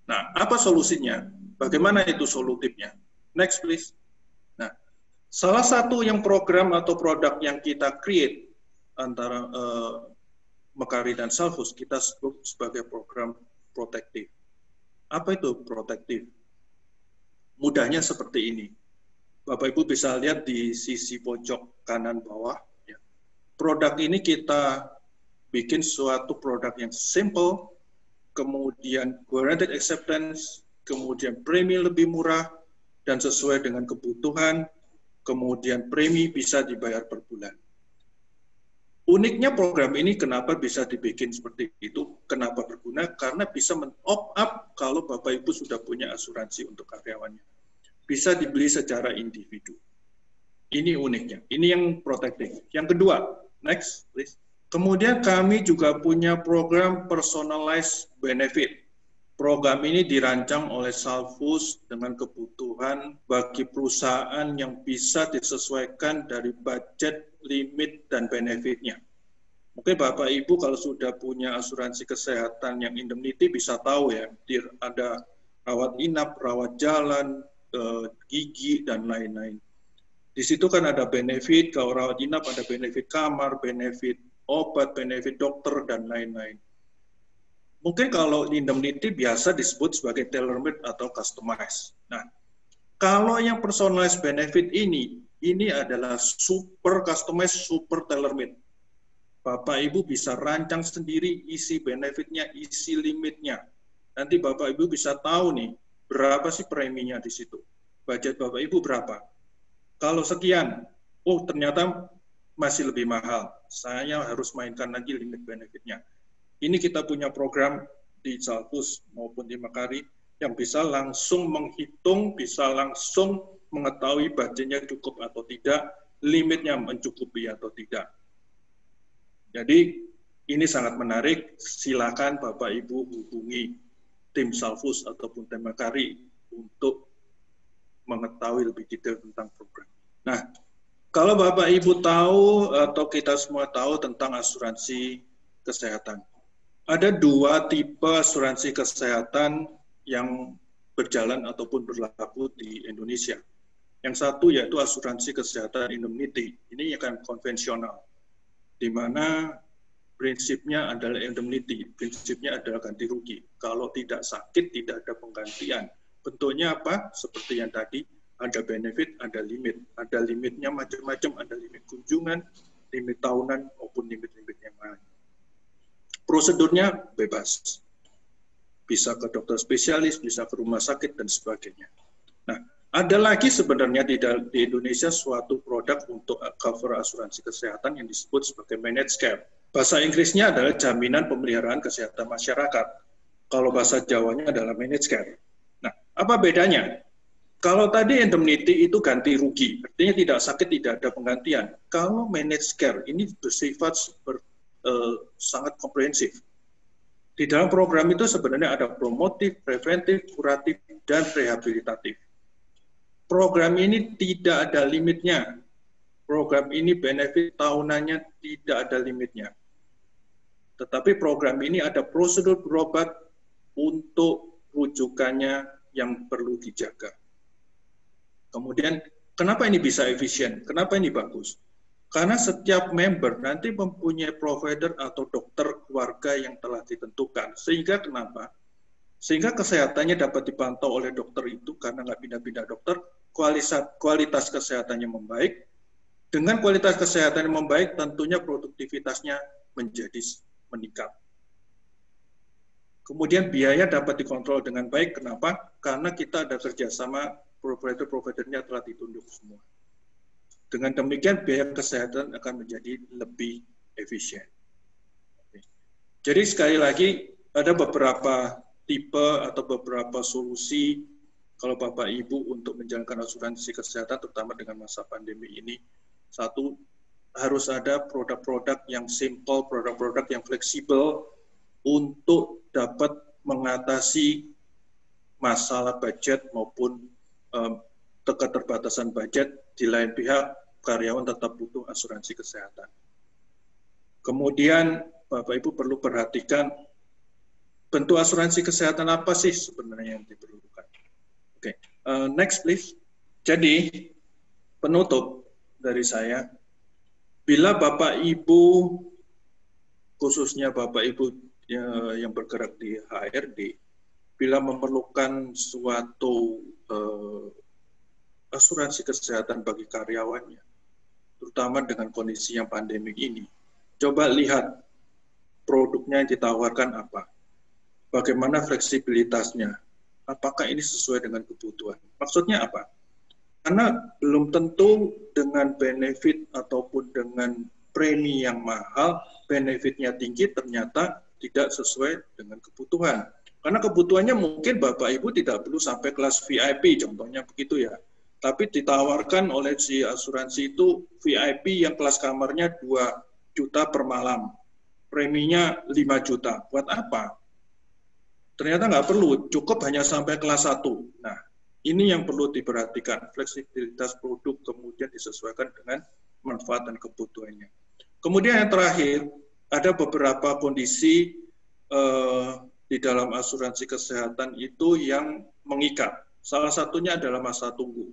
Nah, apa solusinya? Bagaimana itu solutifnya? Next, please. Nah, salah satu yang program atau produk yang kita create antara Mekaari dan Salfus, kita sebut sebagai program protektif. Apa itu protektif? Mudahnya seperti ini. Bapak Ibu bisa lihat di sisi pojok kanan bawah. Ya. Produk ini kita bikin suatu produk yang simple, kemudian guaranteed acceptance, kemudian premi lebih murah, dan sesuai dengan kebutuhan, kemudian premi bisa dibayar per bulan. Uniknya program ini kenapa bisa dibikin seperti itu, kenapa berguna, karena bisa men-opt-up kalau Bapak Ibu sudah punya asuransi untuk karyawannya. Bisa dibeli secara individu. Ini uniknya, ini yang protektif. Yang kedua, next please. Kemudian kami juga punya program personalized benefit. Program ini dirancang oleh Salfus dengan kebutuhan bagi perusahaan yang bisa disesuaikan dari budget, limit, dan benefitnya. Mungkin Bapak Ibu kalau sudah punya asuransi kesehatan yang indemnity bisa tahu ya, ada rawat inap, rawat jalan, gigi, dan lain-lain. Di situ kan ada benefit, kalau rawat inap ada benefit kamar, benefit obat, benefit dokter, dan lain-lain. Mungkin kalau indemnity biasa disebut sebagai tailor-made atau customized. Nah, kalau yang personalized benefit ini adalah super customized, super tailor-made. Bapak Ibu bisa rancang sendiri isi benefitnya, isi limitnya. Nanti Bapak Ibu bisa tahu nih, berapa sih preminya di situ. Budget Bapak Ibu berapa? Kalau sekian, oh ternyata masih lebih mahal. Saya harus mainkan lagi limit benefitnya. Ini kita punya program di Salfus maupun di Mekaari yang bisa langsung menghitung, bisa langsung mengetahui budgetnya cukup atau tidak, limitnya mencukupi atau tidak. Jadi ini sangat menarik. Silakan Bapak Ibu hubungi tim Salfus ataupun tim Mekaari untuk mengetahui lebih detail tentang program. Nah, kalau Bapak Ibu tahu atau kita semua tahu tentang asuransi kesehatan, ada dua tipe asuransi kesehatan yang berjalan ataupun berlaku di Indonesia. Yang satu yaitu asuransi kesehatan indemnity. Ini yang konvensional, di mana prinsipnya adalah indemnity, prinsipnya adalah ganti rugi. Kalau tidak sakit, tidak ada penggantian. Bentuknya apa? Seperti yang tadi, ada benefit, ada limit. Ada limitnya macam-macam, ada limit kunjungan, limit tahunan, maupun limit-limit yang lain. Prosedurnya bebas. Bisa ke dokter spesialis, bisa ke rumah sakit, dan sebagainya. Nah, ada lagi sebenarnya di Indonesia suatu produk untuk cover asuransi kesehatan yang disebut sebagai managed care. Bahasa Inggrisnya adalah jaminan pemeliharaan kesehatan masyarakat. Kalau bahasa Jawanya adalah managed care. Nah, apa bedanya? Kalau tadi indemnity itu ganti rugi, artinya tidak sakit, tidak ada penggantian. Kalau managed care ini bersifat sangat komprehensif. Di dalam program itu sebenarnya ada promotif, preventif, kuratif, dan rehabilitatif. Program ini tidak ada limitnya. Program ini benefit tahunannya tidak ada limitnya. Tetapi program ini ada prosedur berobat untuk rujukannya yang perlu dijaga. Kemudian, kenapa ini bisa efisien? Kenapa ini bagus? Karena setiap member nanti mempunyai provider atau dokter keluarga yang telah ditentukan. Sehingga kenapa? Sehingga kesehatannya dapat dipantau oleh dokter itu karena nggak pindah-pindah dokter, kualitas kesehatannya membaik. Dengan kualitas kesehatan yang membaik, tentunya produktivitasnya menjadi meningkat. Kemudian biaya dapat dikontrol dengan baik. Kenapa? Karena kita ada kerjasama, provider-providernya telah ditunjuk semua. Dengan demikian, biaya kesehatan akan menjadi lebih efisien. Jadi sekali lagi, ada beberapa tipe atau beberapa solusi kalau Bapak Ibu untuk menjalankan asuransi kesehatan, terutama dengan masa pandemi ini. Satu, harus ada produk-produk yang simple, produk-produk yang fleksibel untuk dapat mengatasi masalah budget maupun keterbatasan budget. Di lain pihak, karyawan tetap butuh asuransi kesehatan. Kemudian, Bapak Ibu perlu perhatikan bentuk asuransi kesehatan apa sih sebenarnya yang diperlukan. Oke, next please. Jadi, penutup dari saya, bila Bapak Ibu, khususnya Bapak Ibu yang bergerak di HRD, bila memerlukan suatu asuransi kesehatan bagi karyawannya, terutama dengan kondisi yang pandemi ini, coba lihat produknya yang ditawarkan apa, bagaimana fleksibilitasnya, apakah ini sesuai dengan kebutuhan. Maksudnya apa? Karena belum tentu dengan benefit ataupun dengan premi yang mahal, benefitnya tinggi, ternyata tidak sesuai dengan kebutuhan. Karena kebutuhannya mungkin Bapak Ibu tidak perlu sampai kelas VIP, contohnya begitu ya. Tapi ditawarkan oleh si asuransi itu VIP yang kelas kamarnya 2 juta per malam. Preminya 5 juta. Buat apa? Ternyata nggak perlu, cukup hanya sampai kelas 1. Nah, ini yang perlu diperhatikan. Fleksibilitas produk kemudian disesuaikan dengan manfaat dan kebutuhannya. Kemudian yang terakhir, ada beberapa kondisi di dalam asuransi kesehatan itu yang mengikat. Salah satunya adalah masa tunggu.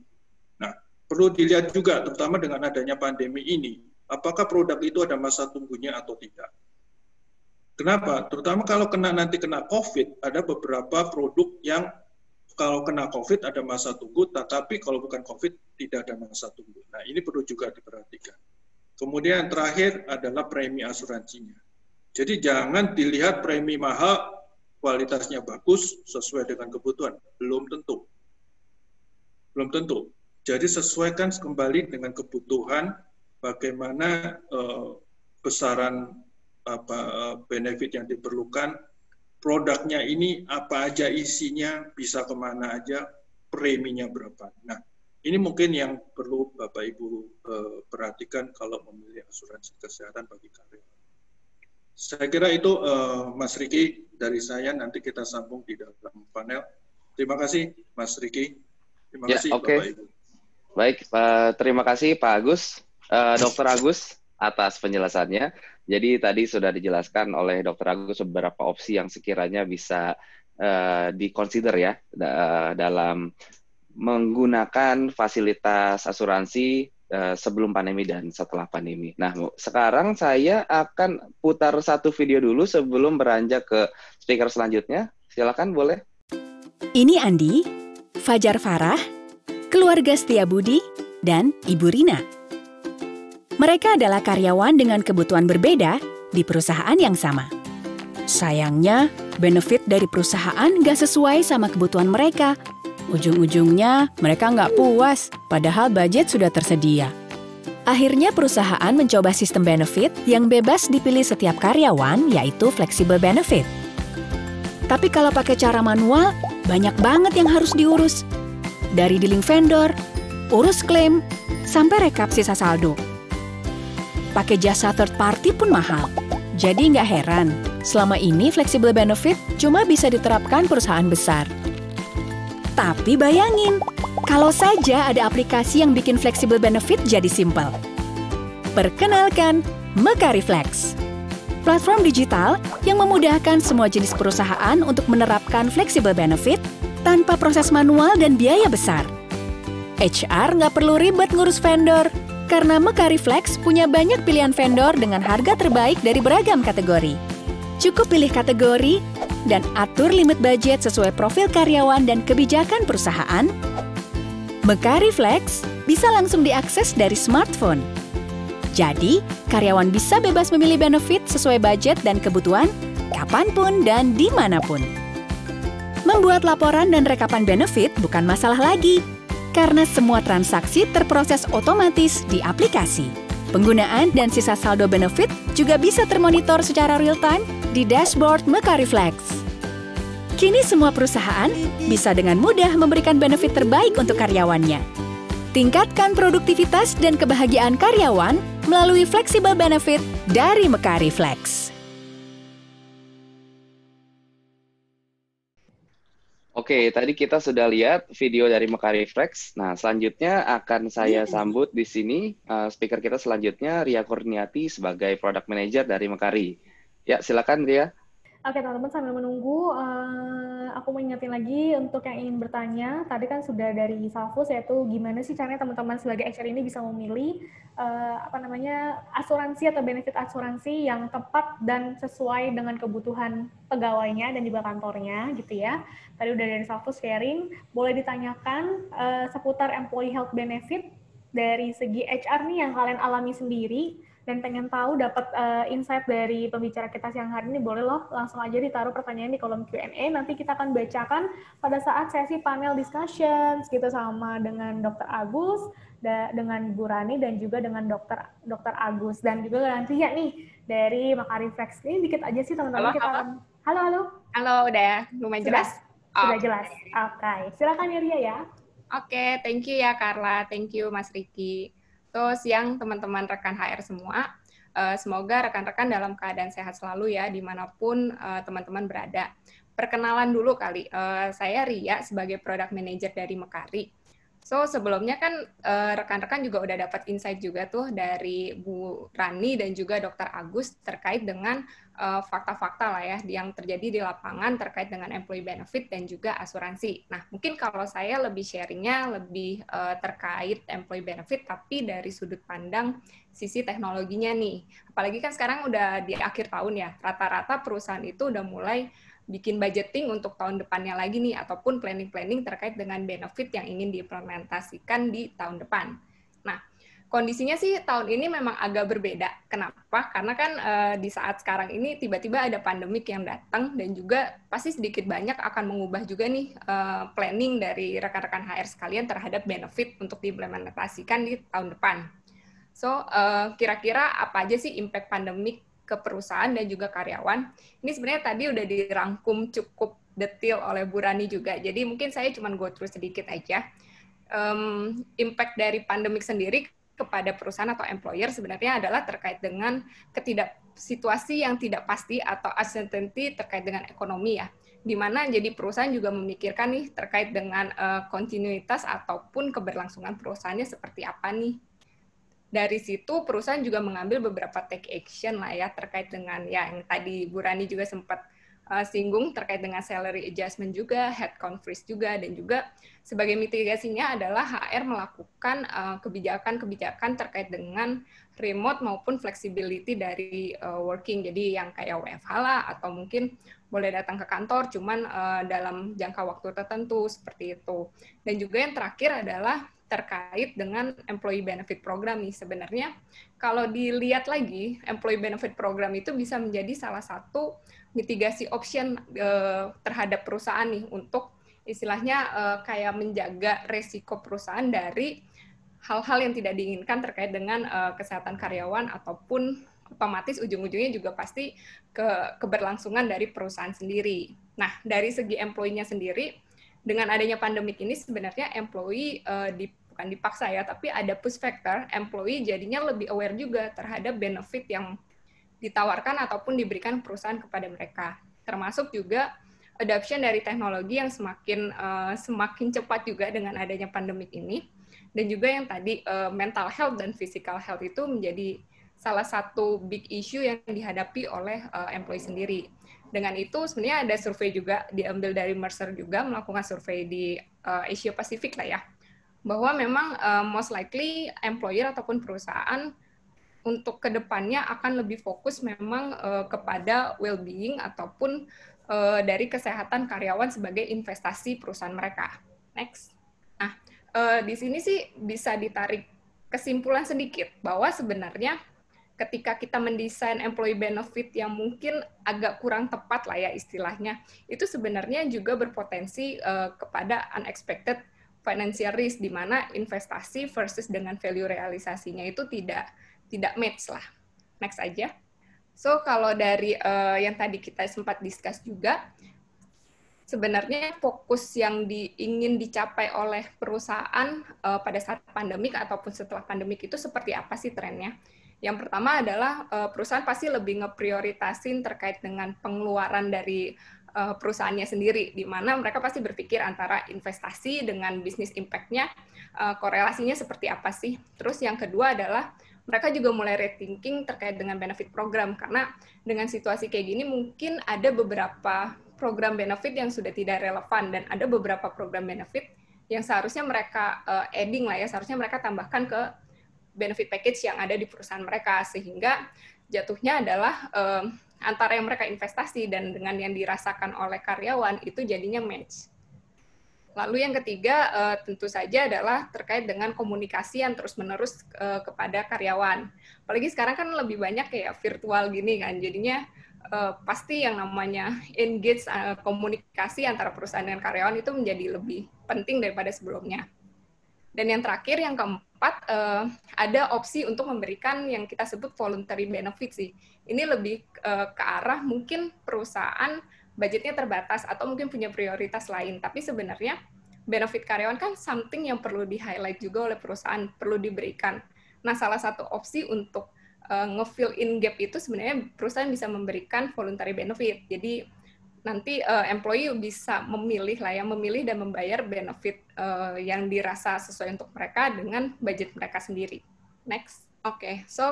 Nah, perlu dilihat juga, terutama dengan adanya pandemi ini, apakah produk itu ada masa tunggunya atau tidak. Kenapa? Terutama kalau nanti kena COVID, ada beberapa produk yang kalau kena COVID ada masa tunggu, tetapi kalau bukan COVID tidak ada masa tunggu. Nah, ini perlu juga diperhatikan. Kemudian yang terakhir adalah premi asuransinya. Jadi jangan dilihat premi mahal, kualitasnya bagus, sesuai dengan kebutuhan. Belum tentu. Belum tentu. Jadi sesuaikan kembali dengan kebutuhan, bagaimana besaran benefit yang diperlukan, produknya ini apa aja isinya, bisa kemana aja, preminya berapa. Nah, ini mungkin yang perlu Bapak Ibu perhatikan kalau memilih asuransi kesehatan bagi karyawan. Saya kira itu Mas Riki dari saya, nanti kita sambung di dalam panel. Terima kasih Mas Riki. Terima kasih Bapak Ibu.
Baik, terima kasih Pak Agus, Dr. Agus atas penjelasannya. Jadi tadi sudah dijelaskan oleh Dr. Agus beberapa opsi yang sekiranya bisa dikonsider ya dalam menggunakan fasilitas asuransi sebelum pandemi dan setelah pandemi. Nah, sekarang saya akan putar satu video dulu sebelum beranjak ke speaker selanjutnya. Silakan, boleh.
Ini Andi, Fajar Farah, keluarga Setiabudi, dan Ibu Rina. Mereka adalah karyawan dengan kebutuhan berbeda di perusahaan yang sama. Sayangnya, benefit dari perusahaan nggak sesuai sama kebutuhan mereka. Ujung-ujungnya, mereka nggak puas, padahal budget sudah tersedia. Akhirnya perusahaan mencoba sistem benefit yang bebas dipilih setiap karyawan, yaitu flexible benefit. Tapi kalau pakai cara manual, banyak banget yang harus diurus. Dari dealing vendor, urus klaim, sampai rekap sisa saldo. Pakai jasa third party pun mahal. Jadi nggak heran, selama ini flexible benefit cuma bisa diterapkan perusahaan besar. Tapi bayangin, kalau saja ada aplikasi yang bikin flexible benefit jadi simpel. Perkenalkan, Mekariflex. platform digital yang memudahkan semua jenis perusahaan untuk menerapkan flexible benefit tanpa proses manual dan biaya besar. HR nggak perlu ribet ngurus vendor, karena Mekari Flex punya banyak pilihan vendor dengan harga terbaik dari beragam kategori. Cukup pilih kategori dan atur limit budget sesuai profil karyawan dan kebijakan perusahaan. Mekari Flex bisa langsung diakses dari smartphone. Jadi, karyawan bisa bebas memilih benefit sesuai budget dan kebutuhan, kapanpun dan dimanapun. Membuat laporan dan rekapan benefit bukan masalah lagi, karena semua transaksi terproses otomatis di aplikasi. Penggunaan dan sisa saldo benefit juga bisa termonitor secara real-time di dashboard Mekari Flex. Kini semua perusahaan bisa dengan mudah memberikan benefit terbaik untuk karyawannya. Tingkatkan produktivitas dan kebahagiaan karyawan melalui flexible benefit dari Mekari Flex.
Oke, tadi kita sudah lihat video dari Mekari Flex. Nah, selanjutnya akan saya sambut di sini speaker kita selanjutnya, Ria Kurniati sebagai Product Manager dari Mekari. Ya, silakan Ria.
Oke teman-teman, sambil menunggu, aku mau ingetin lagi untuk yang ingin bertanya. Tadi kan sudah dari Salvus, yaitu gimana sih caranya teman-teman sebagai HR ini bisa memilih asuransi atau benefit asuransi yang tepat dan sesuai dengan kebutuhan pegawainya dan juga kantornya, gitu ya. Tadi udah dari Salvus sharing, boleh ditanyakan seputar employee health benefit dari segi HR nih yang kalian alami sendiri. Dan pengen tahu dapat insight dari pembicara kita siang hari ini, boleh loh langsung aja ditaruh pertanyaan di kolom Q&A. Nanti kita akan bacakan pada saat sesi panel discussions gitu sama dengan Dr. Agus, dengan Bu Rani dan juga dengan Dr. Agus, dan juga nanti ya nih dari Mekari Flex. Ini dikit aja sih teman-teman. Halo,
udah lumayan jelas?
Sudah jelas. Oke, silakan ya Ria ya.
Oke, thank you ya Carla, thank you Mas Riki. Siang teman-teman rekan HR semua, semoga rekan-rekan dalam keadaan sehat selalu ya, dimanapun teman-teman berada. Perkenalan dulu kali, saya Ria sebagai Product Manager dari Mekari. Sebelumnya kan rekan-rekan juga udah dapat insight juga tuh dari Bu Rani dan juga Dr. Agus terkait dengan fakta-fakta lah ya yang terjadi di lapangan terkait dengan employee benefit dan juga asuransi. Nah, mungkin kalau saya lebih sharingnya lebih terkait employee benefit tapi dari sudut pandang sisi teknologinya nih. Apalagi kan sekarang udah di akhir tahun ya, rata-rata perusahaan itu udah mulai bikin budgeting untuk tahun depannya lagi nih, ataupun planning-planning terkait dengan benefit yang ingin diimplementasikan di tahun depan. Nah, kondisinya sih tahun ini memang agak berbeda. Kenapa? Karena kan di saat sekarang ini tiba-tiba ada pandemik yang datang dan juga pasti sedikit banyak akan mengubah juga nih planning dari rekan-rekan HR sekalian terhadap benefit untuk diimplementasikan di tahun depan. Kira-kira apa aja sih impact pandemik ke perusahaan dan juga karyawan? Ini sebenarnya tadi udah dirangkum cukup detail oleh Bu Rani juga. Jadi mungkin saya cuma go through sedikit aja. Impact dari pandemik sendiri kepada perusahaan atau employer sebenarnya adalah terkait dengan situasi yang tidak pasti atau uncertainty terkait dengan ekonomi ya. Di mana jadi perusahaan juga memikirkan nih terkait dengan kontinuitas ataupun keberlangsungan perusahaannya seperti apa nih. Dari situ perusahaan juga mengambil beberapa take action lah ya terkait dengan ya yang tadi Bu Rani juga sempat singgung terkait dengan salary adjustment juga, headcount freeze juga, dan juga sebagai mitigasinya adalah HR melakukan kebijakan-kebijakan terkait dengan remote maupun flexibility dari working. Jadi yang kayak WFH lah atau mungkin boleh datang ke kantor cuman dalam jangka waktu tertentu seperti itu. Dan juga yang terakhir adalah terkait dengan employee benefit program nih. Sebenarnya kalau dilihat lagi, employee benefit program itu bisa menjadi salah satu mitigasi option terhadap perusahaan nih untuk istilahnya kayak menjaga resiko perusahaan dari hal-hal yang tidak diinginkan terkait dengan kesehatan karyawan ataupun otomatis ujung-ujungnya juga pasti keberlangsungan dari perusahaan sendiri. Nah, dari segi employee-nya sendiri, dengan adanya pandemik ini sebenarnya employee bukan dipaksa ya, tapi ada push factor, employee jadinya lebih aware juga terhadap benefit yang ditawarkan ataupun diberikan perusahaan kepada mereka. Termasuk juga adoption dari teknologi yang semakin cepat juga dengan adanya pandemik ini. Dan juga yang tadi mental health dan physical health itu menjadi salah satu big issue yang dihadapi oleh employee sendiri. Dengan itu sebenarnya ada survei juga diambil dari Mercer juga melakukan survei di Asia Pasifik lah ya, bahwa memang most likely employer ataupun perusahaan untuk kedepannya akan lebih fokus memang kepada well-being ataupun dari kesehatan karyawan sebagai investasi perusahaan mereka. Next. Nah, di sini sih bisa ditarik kesimpulan sedikit bahwa sebenarnya ketika kita mendesain employee benefit yang mungkin agak kurang tepat lah ya istilahnya, itu sebenarnya juga berpotensi kepada unexpected financial risk, di mana investasi versus dengan value realisasinya itu tidak match lah. Next aja. So kalau dari yang tadi kita sempat discuss juga, sebenarnya fokus yang ingin dicapai oleh perusahaan pada saat pandemik ataupun setelah pandemik itu seperti apa sih trennya? Yang pertama adalah perusahaan pasti lebih ngeprioritasin terkait dengan pengeluaran dari perusahaannya sendiri, di mana mereka pasti berpikir antara investasi dengan bisnis impact-nya, korelasinya seperti apa sih. Terus yang kedua adalah mereka juga mulai rethinking terkait dengan benefit program, karena dengan situasi kayak gini mungkin ada beberapa program benefit yang sudah tidak relevan, dan ada beberapa program benefit yang seharusnya mereka adding lah ya, seharusnya mereka tambahkan ke benefit package yang ada di perusahaan mereka, sehingga jatuhnya adalah antara yang mereka investasi dan dengan yang dirasakan oleh karyawan itu jadinya match. Lalu yang ketiga tentu saja adalah terkait dengan komunikasi yang terus-menerus kepada karyawan. Apalagi sekarang kan lebih banyak kayak virtual gini kan, jadinya pasti yang namanya engage komunikasi antara perusahaan dan karyawan itu menjadi lebih penting daripada sebelumnya. Dan yang terakhir, yang keempat, ada opsi untuk memberikan yang kita sebut voluntary benefit sih. Ini lebih ke arah mungkin perusahaan budgetnya terbatas atau mungkin punya prioritas lain, tapi sebenarnya benefit karyawan kan something yang perlu di-highlight juga oleh perusahaan, perlu diberikan. Nah, salah satu opsi untuk nge-fill in gap itu sebenarnya perusahaan bisa memberikan voluntary benefit. Jadi nanti employee bisa memilih dan membayar benefit yang dirasa sesuai untuk mereka dengan budget mereka sendiri. Next. Oke, so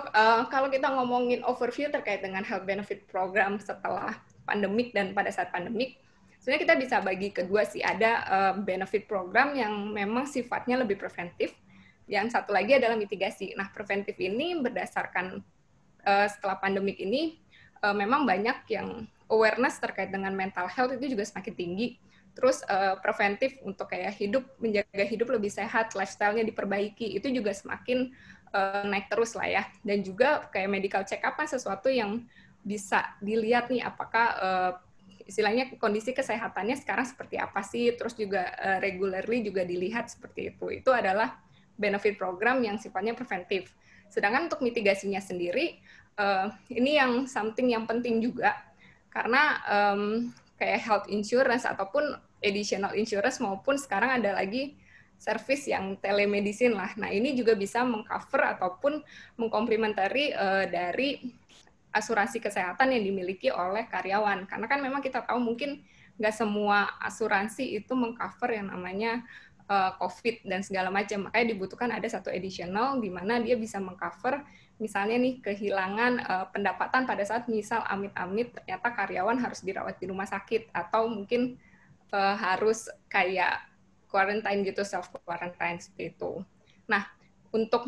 kalau kita ngomongin overview terkait dengan health benefit program setelah pandemik dan pada saat pandemik, sebenarnya kita bisa bagi kedua sih, ada benefit program yang memang sifatnya lebih preventif, yang satu lagi adalah mitigasi. Nah, preventif ini berdasarkan setelah pandemik ini memang banyak yang awareness terkait dengan mental health itu juga semakin tinggi. Terus preventif untuk kayak menjaga hidup lebih sehat, lifestyle-nya diperbaiki, itu juga semakin naik terus lah ya. Dan juga kayak medical check-up kan sesuatu yang bisa dilihat nih apakah istilahnya kondisi kesehatannya sekarang seperti apa sih, terus juga regularly juga dilihat seperti itu. Itu adalah benefit program yang sifatnya preventif. Sedangkan untuk mitigasinya sendiri, ini yang something yang penting juga, karena kayak health insurance ataupun additional insurance maupun sekarang ada lagi service yang telemedicine lah. Nah, ini juga bisa mengcover ataupun mengkomplementari dari asuransi kesehatan yang dimiliki oleh karyawan. Karena kan memang kita tahu mungkin nggak semua asuransi itu mengcover yang namanya COVID dan segala macam. Makanya dibutuhkan ada satu additional di mana dia bisa mengcover misalnya nih kehilangan pendapatan pada saat misal amit-amit ternyata karyawan harus dirawat di rumah sakit atau mungkin harus kayak quarantine gitu, self quarantine seperti itu. Nah, untuk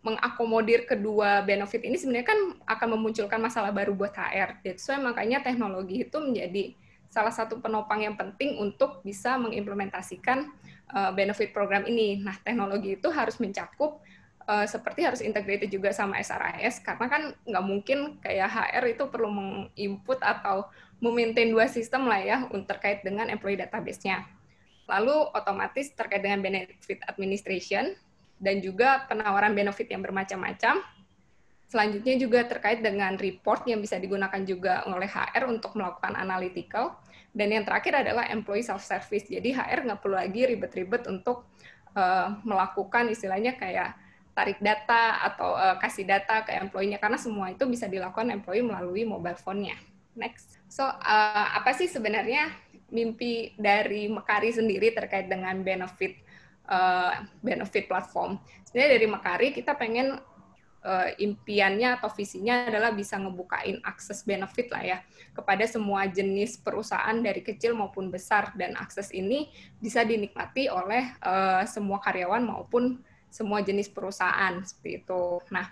mengakomodir kedua benefit ini sebenarnya kan akan memunculkan masalah baru buat HR. That's why makanya teknologi itu menjadi salah satu penopang yang penting untuk bisa mengimplementasikan benefit program ini. Nah, teknologi itu harus mencakup seperti harus integrated juga sama SRIS, karena kan nggak mungkin kayak HR itu perlu menginput atau memaintain dua sistem lah ya terkait dengan employee database-nya. Lalu otomatis terkait dengan benefit administration dan juga penawaran benefit yang bermacam-macam. Selanjutnya juga terkait dengan report yang bisa digunakan juga oleh HR untuk melakukan analytical. Dan yang terakhir adalah employee self-service. Jadi HR nggak perlu lagi ribet-ribet untuk melakukan istilahnya kayak tarik data atau kasih data ke employee-nya, karena semua itu bisa dilakukan employee melalui mobile phone-nya. Next. So, apa sih sebenarnya mimpi dari Mekari sendiri terkait dengan benefit platform? Sebenarnya dari Mekari kita pengen impiannya atau visinya adalah bisa ngebukain akses benefit lah ya kepada semua jenis perusahaan dari kecil maupun besar, dan akses ini bisa dinikmati oleh semua karyawan maupun semua jenis perusahaan seperti itu. Nah,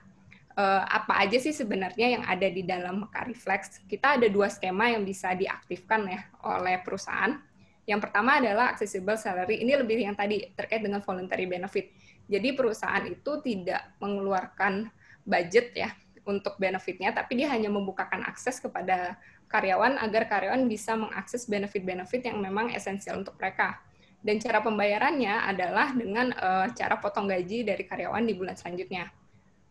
apa aja sih sebenarnya yang ada di dalam Mekariflex? Kita ada 2 skema yang bisa diaktifkan ya oleh perusahaan. Yang pertama adalah accessible salary. Ini lebih yang tadi terkait dengan voluntary benefit. Jadi perusahaan itu tidak mengeluarkan budget ya untuk benefitnya, tapi dia hanya membukakan akses kepada karyawan agar karyawan bisa mengakses benefit-benefit yang memang esensial untuk mereka. Dan cara pembayarannya adalah dengan cara potong gaji dari karyawan di bulan selanjutnya.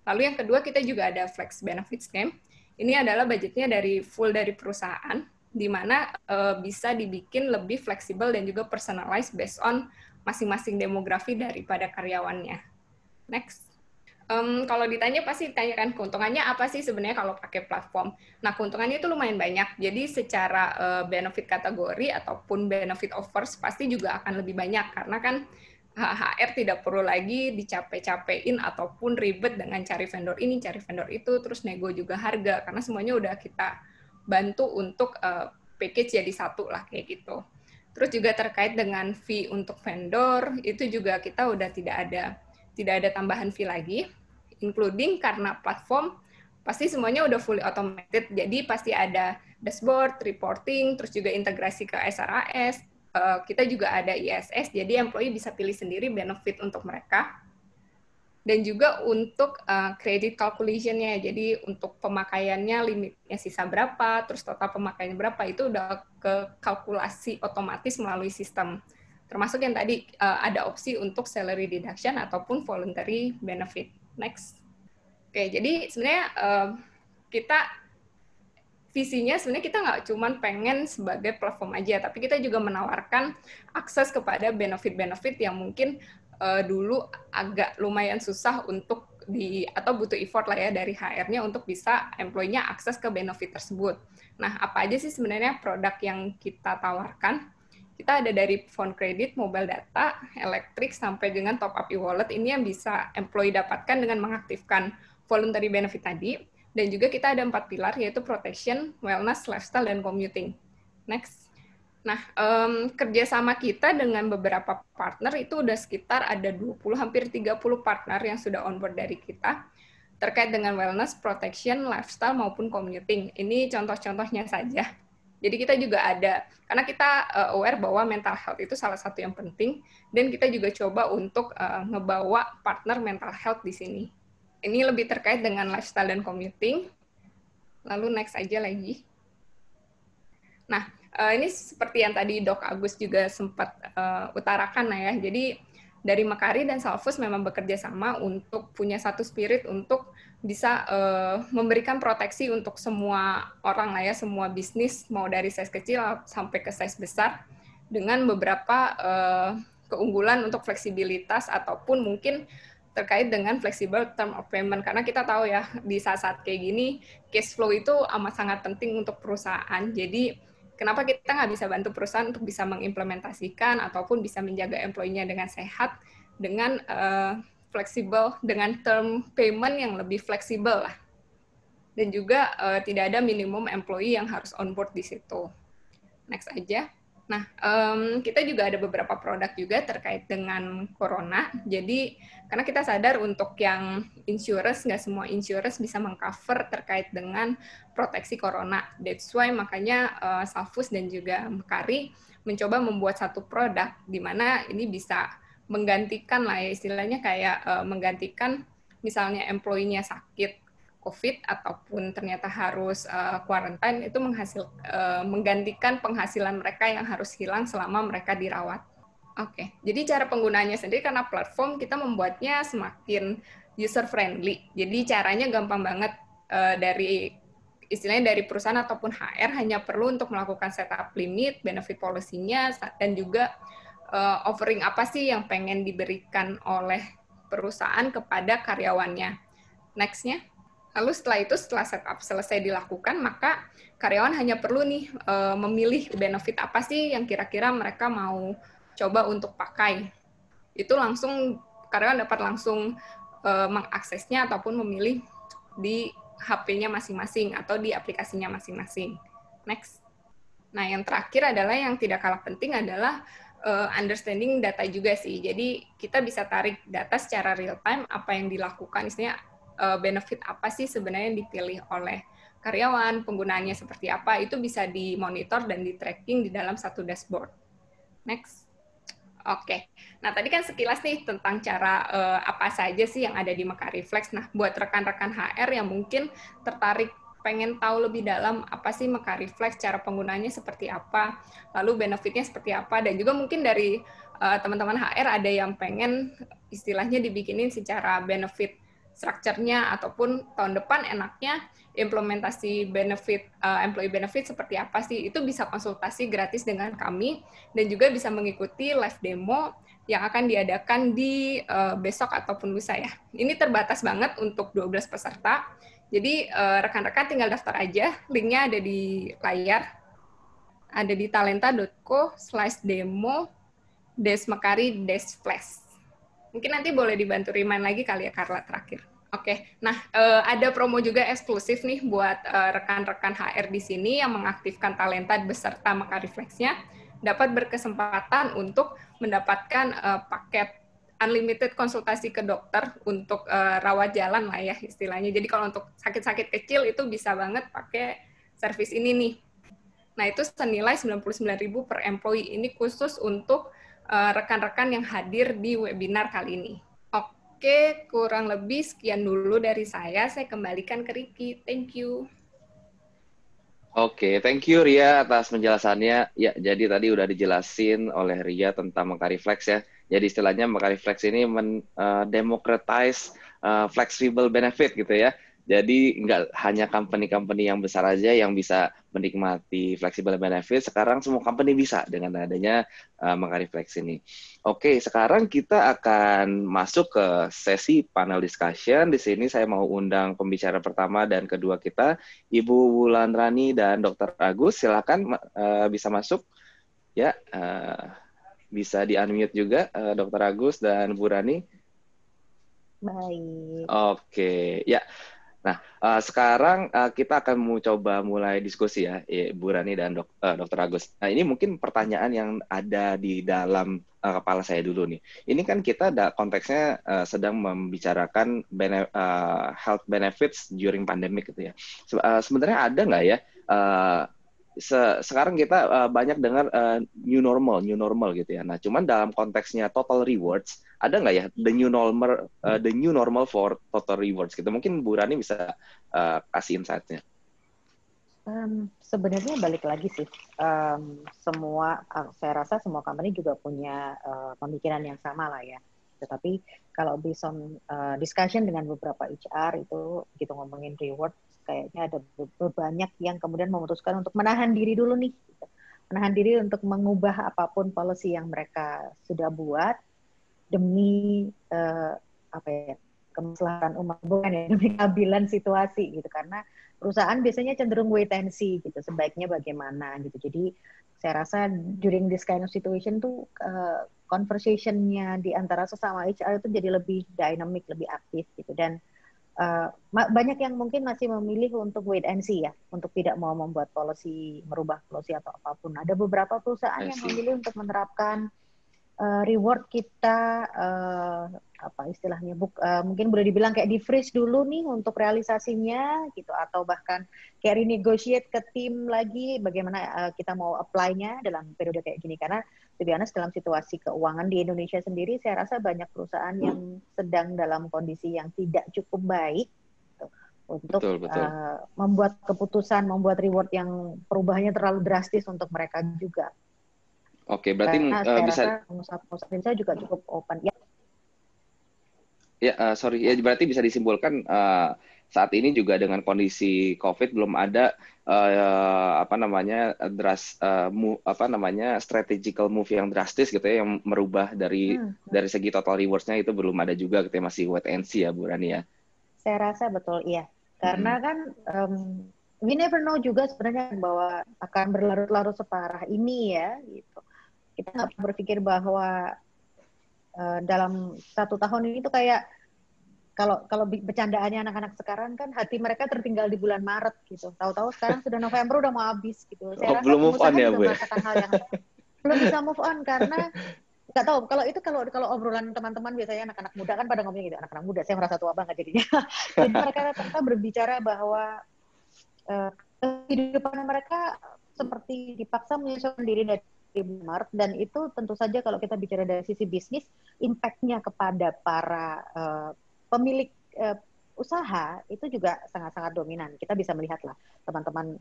Lalu yang kedua, kita juga ada flex benefit scheme. Ini adalah budgetnya full dari perusahaan, di mana bisa dibikin lebih fleksibel dan juga personalized based on masing-masing demografi daripada karyawannya. Next. Kalau ditanya pasti ditanyakan keuntungannya apa sih sebenarnya kalau pakai platform. Nah, keuntungannya itu lumayan banyak. Jadi secara benefit kategori ataupun benefit offers pasti juga akan lebih banyak, karena kan HR tidak perlu lagi dicapek-capein ataupun ribet dengan cari vendor ini, cari vendor itu, terus nego juga harga, karena semuanya udah kita bantu untuk package jadi satu lah kayak gitu. Terus juga terkait dengan fee untuk vendor, itu juga kita udah tidak ada tambahan fee lagi, including karena platform pasti semuanya udah fully automated, jadi pasti ada dashboard, reporting, terus juga integrasi ke SRAS, kita juga ada ISS, jadi employee bisa pilih sendiri benefit untuk mereka. Dan juga untuk credit calculation-nya, jadi untuk pemakaiannya limitnya sisa berapa, terus total pemakaiannya berapa, itu udah ke kalkulasi otomatis melalui sistem. Termasuk yang tadi ada opsi untuk salary deduction ataupun voluntary benefit. Next. Oke, jadi sebenarnya visinya sebenarnya kita nggak cuma pengen sebagai platform aja, tapi kita juga menawarkan akses kepada benefit-benefit yang mungkin dulu agak lumayan susah untuk atau butuh effort lah ya dari HR-nya untuk bisa employee-nya akses ke benefit tersebut. Nah, apa aja sih sebenarnya produk yang kita tawarkan? Kita ada dari phone credit, mobile data, elektrik, sampai dengan top up e-wallet. Ini yang bisa employee dapatkan dengan mengaktifkan voluntary benefit tadi. Dan juga kita ada 4 pilar, yaitu protection, wellness, lifestyle, dan commuting. Next. Nah, kerjasama kita dengan beberapa partner itu udah sekitar ada 20, hampir 30 partner yang sudah onboard dari kita, terkait dengan wellness, protection, lifestyle, maupun commuting. Ini contoh-contohnya saja. Jadi kita juga ada, karena kita aware bahwa mental health itu salah satu yang penting, dan kita juga coba untuk ngebawa partner mental health di sini. Ini lebih terkait dengan lifestyle dan commuting. Lalu next aja lagi. Nah, ini seperti yang tadi Dok Agus juga sempat utarakan ya. Jadi dari Mekari dan Salfus memang bekerja sama untuk punya satu spirit untuk bisa memberikan proteksi untuk semua orang lah ya, semua bisnis, mau dari size kecil sampai ke size besar, dengan beberapa keunggulan untuk fleksibilitas ataupun mungkin terkait dengan flexible term of payment, karena kita tahu ya di saat-saat kayak gini cash flow itu amat sangat penting untuk perusahaan. Jadi kenapa kita nggak bisa bantu perusahaan untuk bisa mengimplementasikan ataupun bisa menjaga employee-nya dengan sehat dengan fleksibel, dengan term payment yang lebih fleksibel lah. Dan juga tidak ada minimum employee yang harus on board di situ. Next aja. Nah, kita juga ada beberapa produk juga terkait dengan corona. Jadi, karena kita sadar untuk yang insurance, nggak semua insurance bisa mengcover terkait dengan proteksi corona. That's why makanya Salfus dan juga Mekari mencoba membuat satu produk di mana ini bisa menggantikan lah ya, istilahnya kayak menggantikan misalnya employee-nya sakit COVID ataupun ternyata harus quarantine, itu menggantikan penghasilan mereka yang harus hilang selama mereka dirawat. Oke, jadi cara penggunaannya sendiri karena platform kita membuatnya semakin user friendly. Jadi caranya gampang banget, dari istilahnya dari perusahaan ataupun HR hanya perlu untuk melakukan setup limit, benefit policy-nya, dan juga offering apa sih yang pengen diberikan oleh perusahaan kepada karyawannya. Next-nya. Lalu setelah setup selesai dilakukan, maka karyawan hanya perlu nih memilih benefit apa sih yang kira-kira mereka mau coba untuk pakai. Itu langsung karyawan dapat langsung mengaksesnya ataupun memilih di HP-nya masing-masing atau di aplikasinya masing-masing. Next. Nah, yang terakhir adalah yang tidak kalah penting adalah understanding data juga sih. Jadi kita bisa tarik data secara real time, apa yang dilakukan, istilahnya benefit apa sih sebenarnya yang dipilih oleh karyawan, penggunaannya seperti apa, itu bisa dimonitor dan di-tracking di dalam satu dashboard. Next. Oke, nah tadi kan sekilas nih tentang cara apa saja sih yang ada di Mekariflex. Nah, buat rekan-rekan HR yang mungkin tertarik pengen tahu lebih dalam apa sih Mekariflex, cara penggunaannya seperti apa, lalu benefitnya seperti apa, dan juga mungkin dari teman-teman HR ada yang pengen istilahnya dibikinin secara benefit structure-nya, ataupun tahun depan enaknya implementasi benefit, employee benefit seperti apa sih, itu bisa konsultasi gratis dengan kami, dan juga bisa mengikuti live demo yang akan diadakan di besok ataupun lusa ya. Ini terbatas banget untuk 12 peserta, jadi rekan-rekan tinggal daftar aja, linknya ada di layar, ada di talenta.co/demo-mekari-flash. Mungkin nanti boleh dibantu remind lagi kali ya, Carla, terakhir. Oke, nah ada promo juga eksklusif nih buat rekan-rekan HR di sini yang mengaktifkan talenta beserta Mekariflex-nya, dapat berkesempatan untuk mendapatkan paket unlimited konsultasi ke dokter untuk rawat jalan lah ya istilahnya. Jadi kalau untuk sakit-sakit kecil itu bisa banget pakai servis ini nih. Nah itu senilai 99.000 per employee, ini khusus untuk rekan-rekan yang hadir di webinar kali ini. Oke, kurang lebih sekian dulu dari saya kembalikan ke Ricky. Thank you.
Oke, thank you Ria atas penjelasannya. Ya, jadi tadi udah dijelasin oleh Ria tentang Mekariflex ya. Jadi istilahnya Mekariflex ini democratize flexible benefit gitu ya. Jadi nggak hanya company-company yang besar aja yang bisa menikmati flexible benefit, sekarang semua company bisa dengan adanya Mekariflex ini. Oke, sekarang kita akan masuk ke sesi panel discussion. Di sini saya mau undang pembicara pertama dan kedua kita, Ibu Wulandrani dan Dr. Agus. Silakan bisa masuk. Ya, bisa di-unmute juga Dr. Agus dan Bu Rani.
Baik.
Oke, ya. Nah, sekarang kita akan coba mulai diskusi ya, Bu Rani dan Dr. Agus. Nah, ini mungkin pertanyaan yang ada di dalam kepala saya dulu nih. Ini kan kita konteksnya sedang membicarakan health benefits during pandemic gitu ya. Sebenarnya ada nggak ya? Sekarang kita banyak dengar new normal gitu ya. Nah, cuman dalam konteksnya total rewards, ada nggak ya the new normal for total rewards gitu? Mungkin Bu Rani bisa kasih insight-nya.
Sebenarnya balik lagi sih, saya rasa semua company juga punya pemikiran yang sama lah ya. Tetapi kalau based on discussion dengan beberapa HR itu gitu ngomongin reward, kayaknya ada banyak yang kemudian memutuskan untuk menahan diri dulu nih, gitu. Menahan diri untuk mengubah apapun policy yang mereka sudah buat demi kemaslahatan umat, bukan ya, demi keadilan situasi gitu. Karena perusahaan biasanya cenderung wait and see gitu, sebaiknya bagaimana gitu. Jadi saya rasa during this kind of situation tuh conversation-nya di antara sesama HR itu jadi lebih dynamic, lebih aktif gitu. Dan banyak yang mungkin masih memilih untuk wait and see ya, untuk tidak mau membuat policy, merubah policy atau apapun. Ada beberapa perusahaan yang memilih untuk menerapkan reward kita, apa istilahnya, mungkin boleh dibilang kayak di freeze dulu nih untuk realisasinya gitu, atau bahkan kayak renegotiate ke tim lagi bagaimana kita mau apply-nya dalam periode kayak gini. Karena to be honest, dalam situasi keuangan di Indonesia sendiri, saya rasa banyak perusahaan yang sedang dalam kondisi yang tidak cukup baik gitu, untuk membuat keputusan, membuat reward yang perubahannya terlalu drastis untuk mereka juga.
Oke, berarti bisa
pengusaha-pengusaha Indonesia juga cukup open. Ya.
Ya, sorry. Ya, berarti bisa disimpulkan saat ini juga dengan kondisi COVID belum ada strategical move yang drastis gitu ya, yang merubah dari segi total rewards-nya itu belum ada juga gitu ya, masih wait and see ya Bu Rani ya.
Saya rasa betul, iya. Karena kan we never know juga sebenarnya bahwa akan berlarut-larut separah ini ya gitu. Kita nggak berpikir bahwa dalam 1 tahun ini tuh kayak kalau bercandaannya anak-anak sekarang kan hati mereka tertinggal di bulan Maret gitu. Tahu-tahu sekarang sudah November udah mau habis gitu. Saya rasa
belum move on
pengusaha
ya,
juga
Bu?
merasakan hal yang belum bisa move on karena nggak tahu kalau obrolan teman-teman biasanya anak-anak muda kan pada ngomongnya gitu, anak-anak muda saya merasa tua banget jadinya. Jadi mereka rata-rata berbicara bahwa kehidupan mereka seperti dipaksa menyesuaikan diri dari Maret, dan itu tentu saja kalau kita bicara dari sisi bisnis, impact-nya kepada para pemilik usaha itu juga sangat-sangat dominan. Kita bisa melihatlah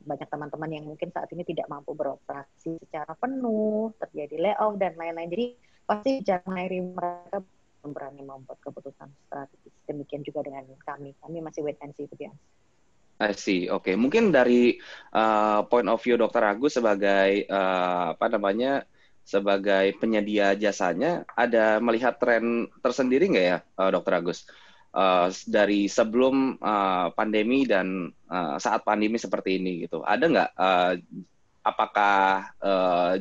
banyak teman-teman yang mungkin saat ini tidak mampu beroperasi secara penuh, terjadi layoff dan lain-lain. Jadi pasti jangan mereka belum berani membuat keputusan strategis. Demikian juga dengan kami masih wait and see to be honest.
I see. Oke. Mungkin dari point of view Dr. Agus sebagai sebagai penyedia jasanya, ada melihat tren tersendiri nggak ya, Dr. Agus? Dari sebelum pandemi dan saat pandemi seperti ini gitu. Ada nggak? Apakah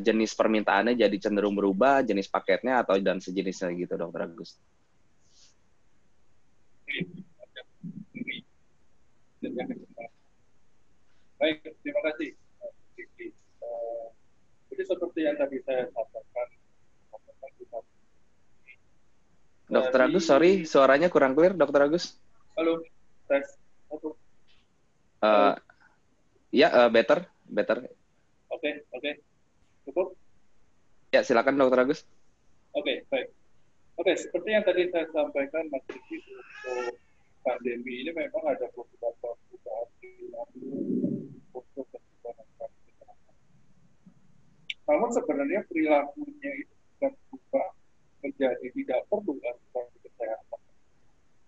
jenis permintaannya jadi cenderung berubah, jenis paketnya atau dan sejenisnya gitu, Dr. Agus?
Baik, terima kasih. Jadi seperti yang tadi saya sampaikan,
Dr. Agus, sorry, suaranya kurang clear, Dr. Agus.
Halo, tes.
Better.
Oke. Cukup?
Ya, silakan Dr. Agus.
Oke, baik. Oke, seperti yang tadi saya sampaikan, Mas Riki, untuk pandemi ini memang ada beberapa perubahan untuk kehidupan masyarakat. Namun sebenarnya perilakunya itu bukan berubah menjadi tidak perlu asuransi kesehatan,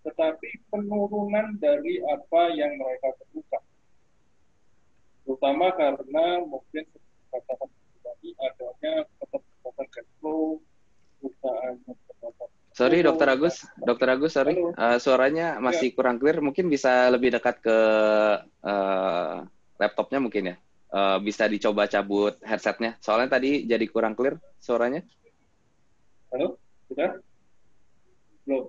tetapi penurunan dari apa yang mereka perlukan, terutama karena mungkin katakan tadi adanya keterbatasan cash flow, perusahaan yang terbatas.
Sorry, Dr. Agus, sorry, suaranya masih kurang clear. Mungkin bisa lebih dekat ke laptopnya mungkin ya. Bisa dicoba cabut headsetnya. Soalnya tadi jadi kurang clear suaranya.
Halo, sudah? Belum.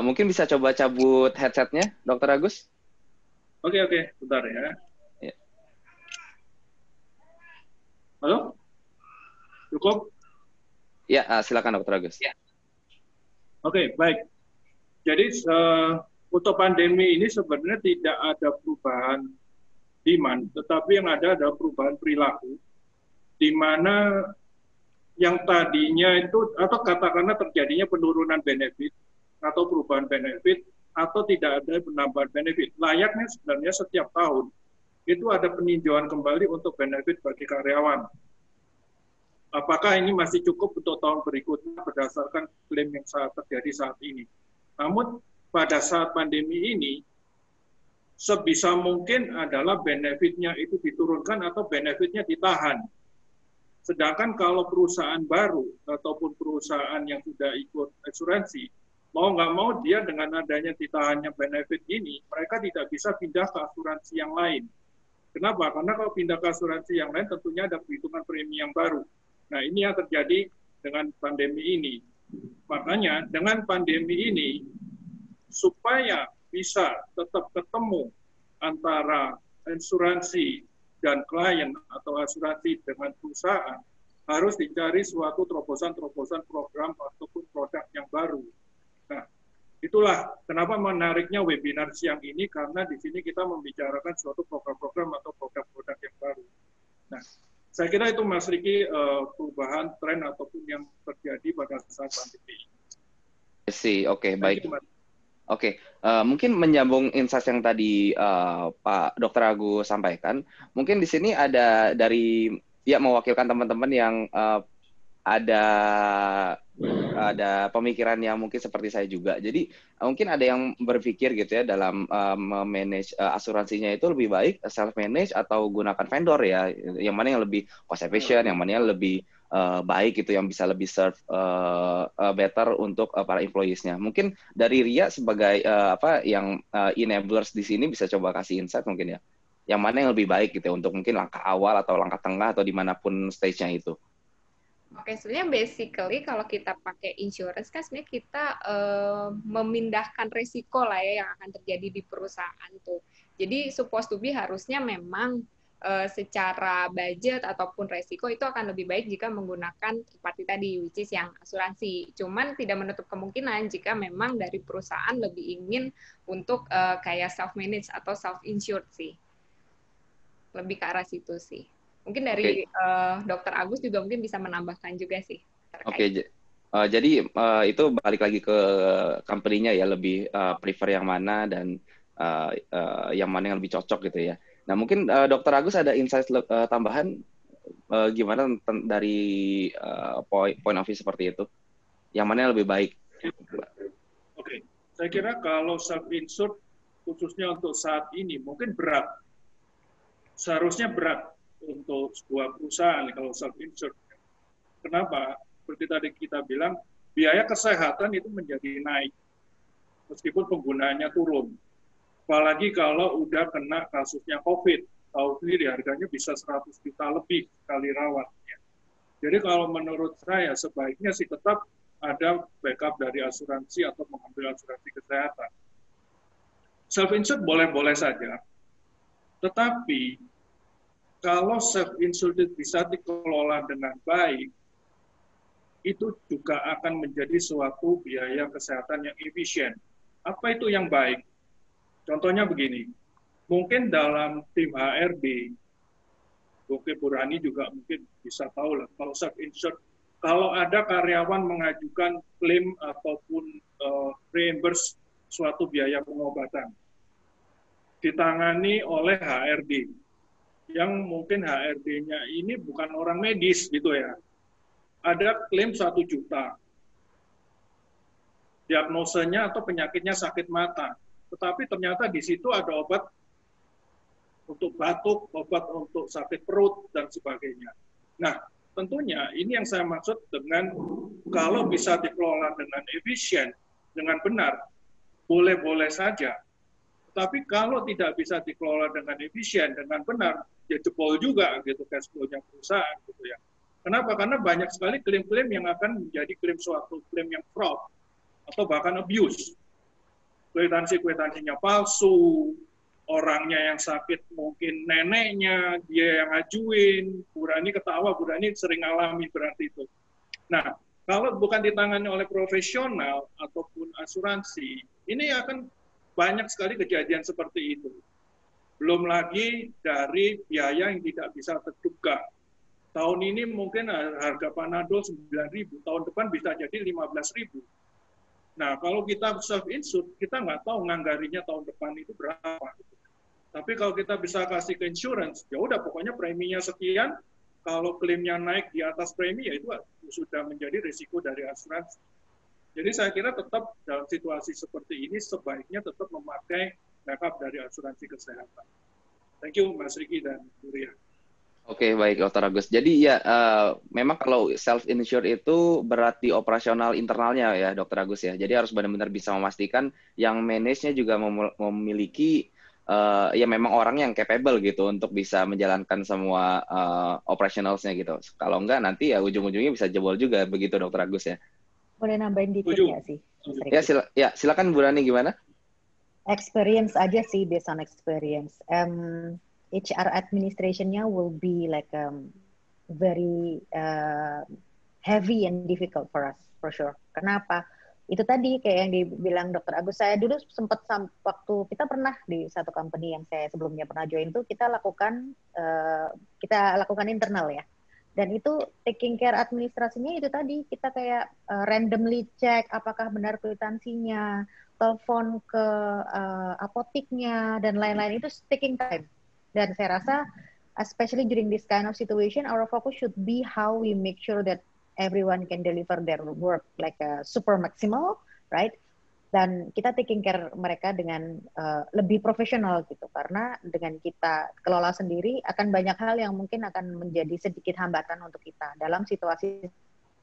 Mungkin bisa coba cabut headsetnya, Dr. Agus.
Oke, bentar ya. Halo? Cukup?
Ya, silakan Dr. Agus. Ya.
Oke, baik. Jadi untuk pandemi ini sebenarnya tidak ada perubahan demand, tetapi yang ada adalah perubahan perilaku, di mana yang tadinya itu, atau katakanlah terjadinya penurunan benefit, atau perubahan benefit, atau tidak ada penambahan benefit. Layaknya sebenarnya setiap tahun, itu ada peninjauan kembali untuk benefit bagi karyawan. Apakah ini masih cukup untuk tahun berikutnya berdasarkan klaim yang terjadi saat ini. Namun pada saat pandemi ini, sebisa mungkin adalah benefitnya itu diturunkan atau benefitnya ditahan. Sedangkan kalau perusahaan baru ataupun perusahaan yang sudah ikut asuransi, mau nggak mau dia dengan adanya ditahannya benefit ini, mereka tidak bisa pindah ke asuransi yang lain. Kenapa? Karena kalau pindah ke asuransi yang lain tentunya ada perhitungan premi yang baru. Nah, ini yang terjadi dengan pandemi ini. Makanya dengan pandemi ini, supaya bisa tetap ketemu antara asuransi dan klien atau asuransi dengan perusahaan, harus dicari suatu terobosan-terobosan program ataupun produk yang baru. Nah, itulah kenapa menariknya webinar siang ini, karena di sini kita membicarakan suatu program-program atau produk-produk yang baru. Nah, saya kira itu Mas Riki perubahan tren ataupun yang terjadi pada saat pandemi.
Oke, baik. Oke, mungkin menyambung insight yang tadi Pak Dr. Agus sampaikan. Mungkin di sini ada dari mewakilkan teman-teman yang ada pemikiran yang mungkin seperti saya juga. Jadi mungkin ada yang berpikir gitu ya dalam memanage asuransinya itu lebih baik self manage atau gunakan vendor ya, yang mana yang lebih cost efficient, yang mana yang lebih baik gitu, yang bisa lebih serve better untuk para employees-nya. Mungkin dari Ria sebagai yang enablers di sini bisa coba kasih insight mungkin ya, yang mana yang lebih baik gitu ya, untuk mungkin langkah awal atau langkah tengah atau dimanapun stage-nya itu.
Oke, sebenarnya basically kalau kita pakai insurance kan sebenarnya kita memindahkan risiko lah ya yang akan terjadi di perusahaan tuh. Jadi supposed to be harusnya memang secara budget ataupun resiko itu akan lebih baik jika menggunakan seperti tadi, which is yang asuransi. Cuman tidak menutup kemungkinan jika memang dari perusahaan lebih ingin untuk kayak self-manage atau self-insured sih. Lebih ke arah situ sih. Mungkin dari Dr. Agus juga mungkin bisa menambahkan juga sih.
Jadi itu balik lagi ke company-nya ya, lebih prefer yang mana dan yang mana yang lebih cocok gitu ya. Nah mungkin Dr. Agus ada insight tambahan gimana dari point of view seperti itu? Yang mana yang lebih baik?
Oke, saya kira kalau self-insured khususnya untuk saat ini mungkin berat. Seharusnya berat untuk sebuah perusahaan kalau self-insured. Kenapa? Seperti tadi kita bilang, biaya kesehatan itu menjadi naik, meskipun penggunaannya turun. Apalagi kalau udah kena kasusnya COVID, tahu sendiri harganya bisa 100 juta lebih sekali rawatnya. Jadi kalau menurut saya sebaiknya sih tetap ada backup dari asuransi atau mengambil asuransi kesehatan. Self-insured boleh-boleh saja, tetapi kalau self-insured bisa dikelola dengan baik, itu juga akan menjadi suatu biaya kesehatan yang efisien. Apa itu yang baik? Contohnya begini, mungkin dalam tim HRD, Oke Burhani juga mungkin bisa tahu lah, kalau self-insured, kalau ada karyawan mengajukan klaim ataupun reimburse suatu biaya pengobatan, ditangani oleh HRD, yang mungkin HRD-nya ini bukan orang medis gitu ya. Ada klaim 1 juta. Diagnosanya atau penyakitnya sakit mata. Tetapi ternyata di situ ada obat untuk batuk, obat untuk sakit perut, dan sebagainya. Nah, tentunya ini yang saya maksud dengan kalau bisa dikelola dengan efisien, dengan benar, boleh-boleh saja. Tapi kalau tidak bisa dikelola dengan efisien, dengan benar, ya jebol juga gitu cash flow-nya perusahaan gitu ya. Kenapa? Karena banyak sekali klaim-klaim yang akan menjadi suatu klaim yang fraud atau bahkan abuse. Kwitansinya palsu, orangnya yang sakit mungkin neneknya, dia yang ngajuin, Burhani ketawa, Burhani sering alami berarti itu. Nah, kalau bukan ditangani oleh profesional ataupun asuransi, ini akan banyak sekali kejadian seperti itu. Belum lagi dari biaya yang tidak bisa terduga. Tahun ini mungkin harga Panadol 9.000, tahun depan bisa jadi 15.000. Nah, kalau kita self-insured, kita nggak tahu nganggarinya tahun depan itu berapa. Tapi kalau kita bisa kasih ke insurance, ya udah pokoknya preminya sekian, kalau klaimnya naik di atas premi, ya itu sudah menjadi risiko dari asuransi. Jadi saya kira tetap dalam situasi seperti ini sebaiknya tetap memakai backup dari asuransi kesehatan. Thank you Mas Riki dan Bu Ria.
Oke, baik Dr. Agus. Jadi ya memang kalau self-insured itu berat di operasional internalnya ya Dr. Agus ya. Jadi harus benar-benar bisa memastikan yang manage-nya juga memiliki ya memang orang yang capable gitu untuk bisa menjalankan semua operationals-nya gitu. Kalau enggak nanti ya ujung-ujungnya bisa jebol juga begitu Dr. Agus ya.
Boleh nambahin dikit nggak sih?
Ya, silakan Bu Rani gimana?
Experience aja sih, based on experience. HR administration-nya will be like very heavy and difficult for us, for sure. Kenapa? Itu tadi kayak yang dibilang Dr. Agus, saya dulu sempat waktu kita pernah di satu company yang saya sebelumnya pernah join tuh kita lakukan internal ya. Dan itu taking care administrasinya itu tadi kita kayak randomly cek apakah benar kwitansinya, telepon ke apoteknya dan lain-lain, itu taking time. Dan saya rasa especially during this kind of situation our focus should be how we make sure that everyone can deliver their work like a super maximal, right? Dan kita taking care mereka dengan lebih profesional gitu, karena dengan kita kelola sendiri akan banyak hal yang mungkin akan menjadi sedikit hambatan untuk kita dalam situasi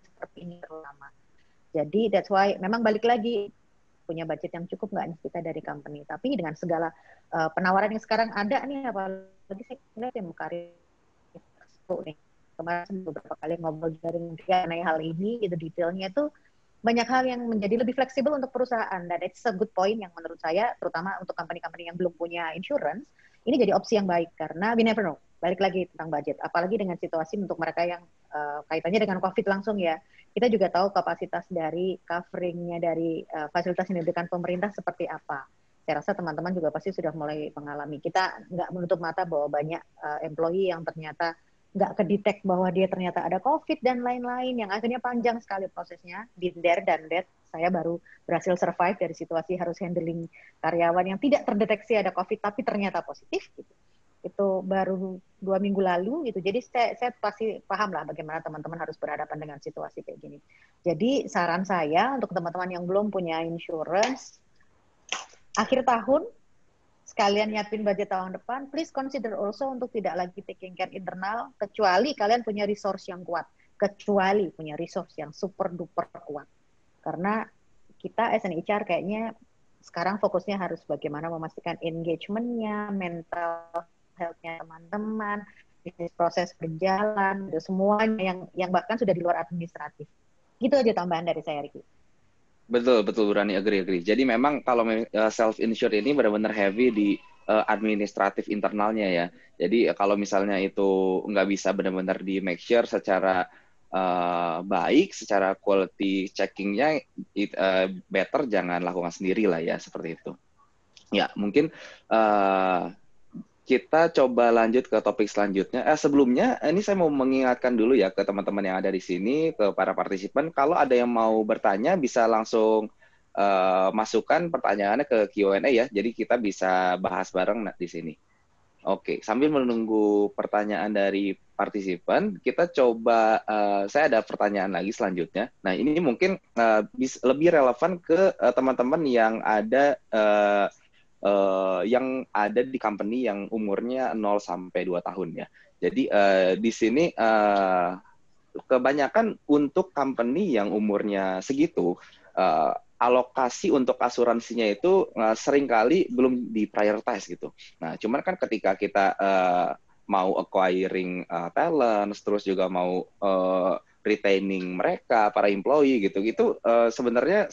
seperti ini terutama. Jadi that's why memang balik lagi punya budget yang cukup nggak nih kita dari company, tapi dengan segala penawaran yang sekarang ada nih, apalagi saya lihat yang karir nih, kemarin beberapa kali ngobrol dari mengenai hal ini, itu detailnya itu banyak hal yang menjadi lebih fleksibel untuk perusahaan, dan it's a good point yang menurut saya, terutama untuk company-company yang belum punya insurance, ini jadi opsi yang baik karena we never know. Balik lagi tentang budget, apalagi dengan situasi untuk mereka yang kaitannya dengan COVID langsung ya. Kita juga tahu kapasitas dari coveringnya dari fasilitas yang diberikan pemerintah seperti apa. Saya rasa teman-teman juga pasti sudah mulai mengalami. Kita nggak menutup mata bahwa banyak employee yang ternyata nggak kedetek bahwa dia ternyata ada COVID dan lain-lain, yang akhirnya panjang sekali prosesnya. Been there dan that, saya baru berhasil survive dari situasi harus handling karyawan yang tidak terdeteksi ada COVID tapi ternyata positif gitu. Itu baru 2 minggu lalu gitu. Jadi saya pasti paham lah bagaimana teman-teman harus berhadapan dengan situasi kayak gini. Jadi saran saya untuk teman-teman yang belum punya insurance, akhir tahun sekalian nyiapin budget tahun depan, please consider also untuk tidak lagi taking care internal, kecuali kalian punya resource yang kuat. Kecuali punya resource yang super duper kuat. Karena kita as an HR kayaknya sekarang fokusnya harus bagaimana memastikan engagement-nya, mental health-nya teman-teman, bisnis proses berjalan, itu semuanya yang bahkan sudah di luar administratif. Gitu aja tambahan dari saya, Ricky.
Betul, betul, Burani, agree. Jadi memang kalau self-insure ini benar-benar heavy di administratif internalnya ya. Jadi kalau misalnya itu nggak bisa benar-benar di make sure secara baik, secara quality checking-nya better jangan lakukan sendiri lah ya, seperti itu. Ya, mungkin kita coba lanjut ke topik selanjutnya. Sebelumnya, ini saya mau mengingatkan dulu ya ke teman-teman yang ada di sini, ke para partisipan, kalau ada yang mau bertanya bisa langsung masukkan pertanyaannya ke Q&A ya, jadi kita bisa bahas bareng di sini. Oke, sambil menunggu pertanyaan dari partisipan, kita coba, saya ada pertanyaan lagi selanjutnya. Nah, ini mungkin lebih relevan ke teman-teman yang ada di company yang umurnya 0 sampai 2 tahun ya. Jadi di sini kebanyakan untuk company yang umurnya segitu, alokasi untuk asuransinya itu seringkali belum diprioritize gitu. Nah, cuman kan ketika kita mau acquiring talent, terus juga mau retaining mereka, para employee gitu-gitu, sebenarnya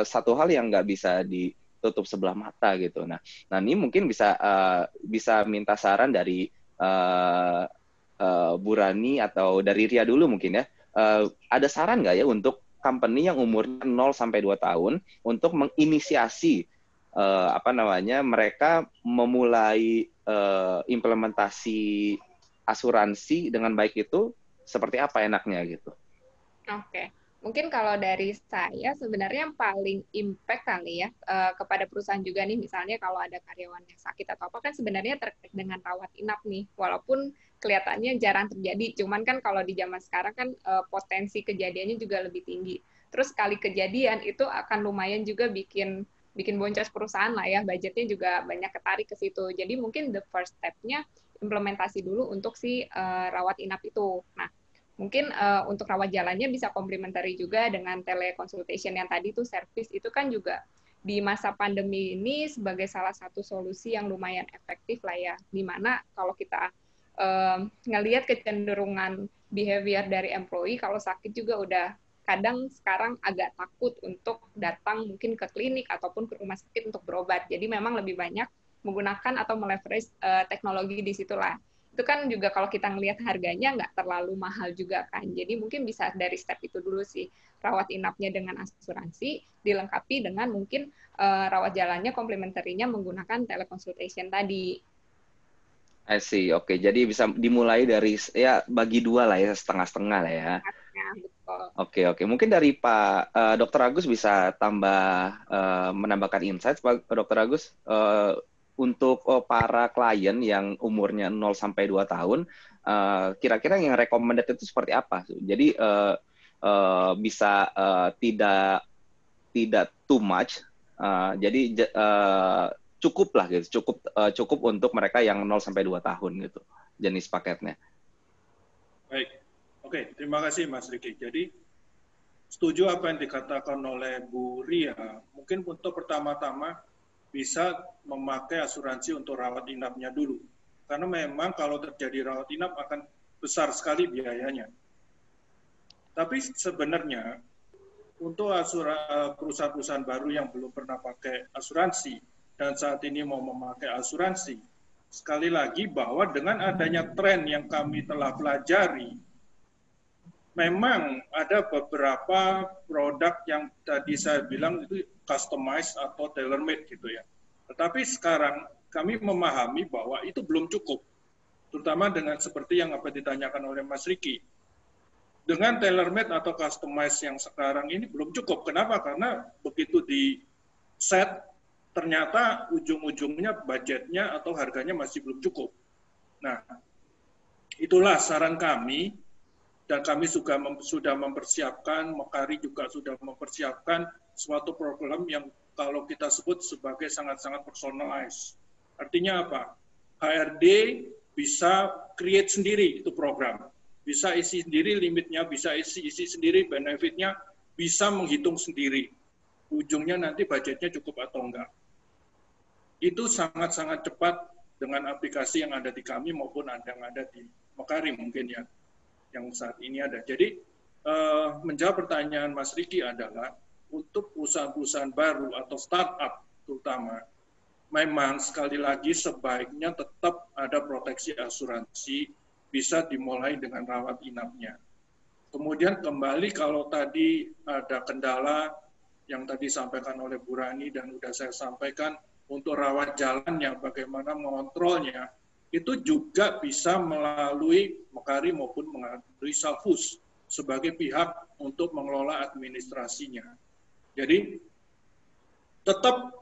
satu hal yang nggak bisa ditutup sebelah mata gitu. Nah ini mungkin bisa minta saran dari Bu Rani atau dari Ria dulu mungkin ya. Ada saran nggak ya untuk company yang umurnya 0 sampai 2 tahun untuk menginisiasi mereka memulai implementasi asuransi dengan baik itu seperti apa enaknya gitu?
Oke. Mungkin kalau dari saya sebenarnya yang paling impact kali ya kepada perusahaan juga nih, misalnya kalau ada karyawan yang sakit atau apa kan sebenarnya terkait dengan rawat inap nih, walaupun kelihatannya jarang terjadi, cuman kan kalau di zaman sekarang kan potensi kejadiannya juga lebih tinggi. Terus sekali kejadian itu akan lumayan juga bikin boncos perusahaan lah ya, budgetnya juga banyak ketarik ke situ. Jadi mungkin the first step-nya implementasi dulu untuk si rawat inap itu. Nah, mungkin untuk rawat jalannya bisa komplementari juga dengan teleconsultation yang tadi tuh service itu kan juga di masa pandemi ini sebagai salah satu solusi yang lumayan efektif lah ya. Dimana kalau kita ngelihat kecenderungan behavior dari employee kalau sakit juga udah kadang sekarang agak takut untuk datang mungkin ke klinik ataupun ke rumah sakit untuk berobat. Jadi memang lebih banyak menggunakan atau meleverage teknologi di situlah. Itu kan juga kalau kita ngelihat harganya nggak terlalu mahal juga kan. Jadi mungkin bisa dari step itu dulu sih. Rawat inapnya dengan asuransi, dilengkapi dengan mungkin rawat jalannya komplementarinya menggunakan teleconsultation tadi.
I see, oke. Jadi bisa dimulai dari, ya bagi dua lah ya, setengah-setengah lah ya.
Ya, betul.
Oke. Mungkin dari Pak Dr. Agus bisa menambahkan insight, Pak Dr. Agus. Untuk para klien yang umurnya 0 sampai 2 tahun, kira-kira yang recommended itu seperti apa? Jadi bisa tidak too much, jadi cukup lah gitu, cukup untuk mereka yang 0 sampai 2 tahun gitu jenis paketnya.
Baik, oke, terima kasih Mas Riki. Jadi setuju apa yang dikatakan oleh Bu Ria. Mungkin untuk pertama-tama bisa memakai asuransi untuk rawat inapnya dulu. Karena memang kalau terjadi rawat inap akan besar sekali biayanya. Tapi sebenarnya untuk perusahaan-perusahaan baru yang belum pernah pakai asuransi dan saat ini mau memakai asuransi, sekali lagi bahwa dengan adanya tren yang kami telah pelajari, memang ada beberapa produk yang tadi saya bilang itu customized atau tailor-made gitu ya. Tetapi sekarang kami memahami bahwa itu belum cukup, terutama dengan seperti yang apa ditanyakan oleh Mas Riki. Dengan tailor-made atau customized yang sekarang ini belum cukup. Kenapa? Karena begitu di set, ternyata ujung-ujungnya budgetnya atau harganya masih belum cukup. Nah, itulah saran kami, dan kami sudah mempersiapkan, Mekari juga sudah mempersiapkan suatu program yang kalau kita sebut sebagai sangat-sangat personalized. Artinya apa? HRD bisa create sendiri itu program. Bisa isi sendiri limitnya, bisa isi sendiri benefitnya, bisa menghitung sendiri. Ujungnya nanti budgetnya cukup atau enggak. Itu sangat-sangat cepat dengan aplikasi yang ada di kami maupun yang ada di Mekari mungkin ya, yang saat ini ada. Jadi menjawab pertanyaan Mas Riki adalah untuk perusahaan-perusahaan baru atau startup terutama, memang sekali lagi sebaiknya tetap ada proteksi asuransi, bisa dimulai dengan rawat inapnya. Kemudian kembali kalau tadi ada kendala yang tadi disampaikan oleh Bu Rani dan sudah saya sampaikan untuk rawat jalannya, bagaimana mengontrolnya, itu juga bisa melalui Mekari maupun melalui Salfus sebagai pihak untuk mengelola administrasinya. Jadi tetap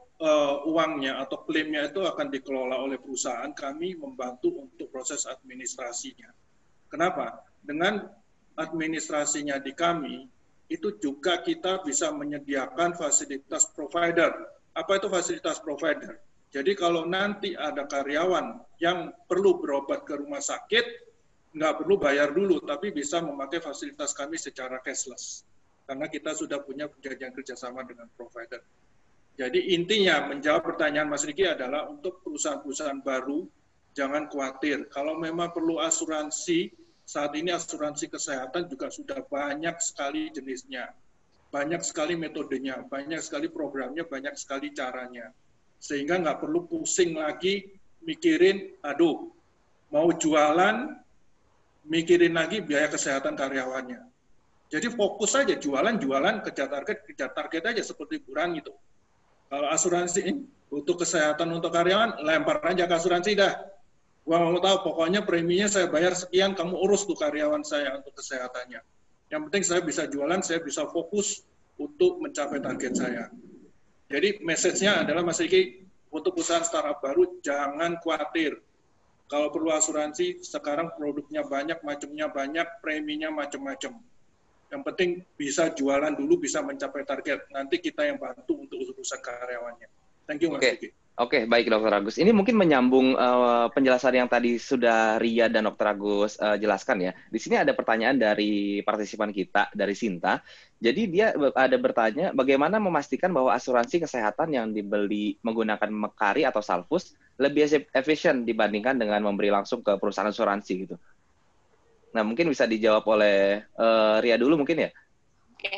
uangnya atau klaimnya itu akan dikelola oleh perusahaan, kami membantu untuk proses administrasinya. Kenapa? Dengan administrasinya di kami, itu juga kita bisa menyediakan fasilitas provider. Apa itu fasilitas provider? Jadi kalau nanti ada karyawan yang perlu berobat ke rumah sakit, nggak perlu bayar dulu, tapi bisa memakai fasilitas kami secara cashless. Karena kita sudah punya perjanjian kerjasama dengan provider. Jadi intinya menjawab pertanyaan Mas Riki adalah untuk perusahaan-perusahaan baru, jangan khawatir. Kalau memang perlu asuransi, saat ini asuransi kesehatan juga sudah banyak sekali jenisnya. Banyak sekali metodenya, banyak sekali programnya, banyak sekali caranya. Sehingga nggak perlu pusing lagi mikirin, aduh, mau jualan, mikirin lagi biaya kesehatan karyawannya. Jadi fokus aja jualan, kejar target aja seperti buran gitu. Kalau asuransi butuh kesehatan untuk karyawan, lempar aja ke asuransi dah. Gua mau tahu, pokoknya preminya saya bayar sekian, kamu urus tuh karyawan saya untuk kesehatannya. Yang penting saya bisa jualan, saya bisa fokus untuk mencapai target saya. Jadi message-nya adalah Mas Riki, untuk perusahaan startup baru jangan khawatir. Kalau perlu asuransi, sekarang produknya banyak, macamnya banyak, preminya macam-macam. Yang penting bisa jualan dulu, bisa mencapai target. Nanti kita yang bantu untuk urusan karyawannya. Thank you, Mas Riki.
Oke, baik Dr. Agus. Ini mungkin menyambung penjelasan yang tadi sudah Ria dan Dr. Agus jelaskan ya. Di sini ada pertanyaan dari partisipan kita, dari Sinta. Jadi dia ada bertanya, bagaimana memastikan bahwa asuransi kesehatan yang dibeli menggunakan Mekari atau Salfus lebih efisien dibandingkan dengan memberi langsung ke perusahaan asuransi gitu. Nah, mungkin bisa dijawab oleh Ria dulu mungkin ya?
Oke,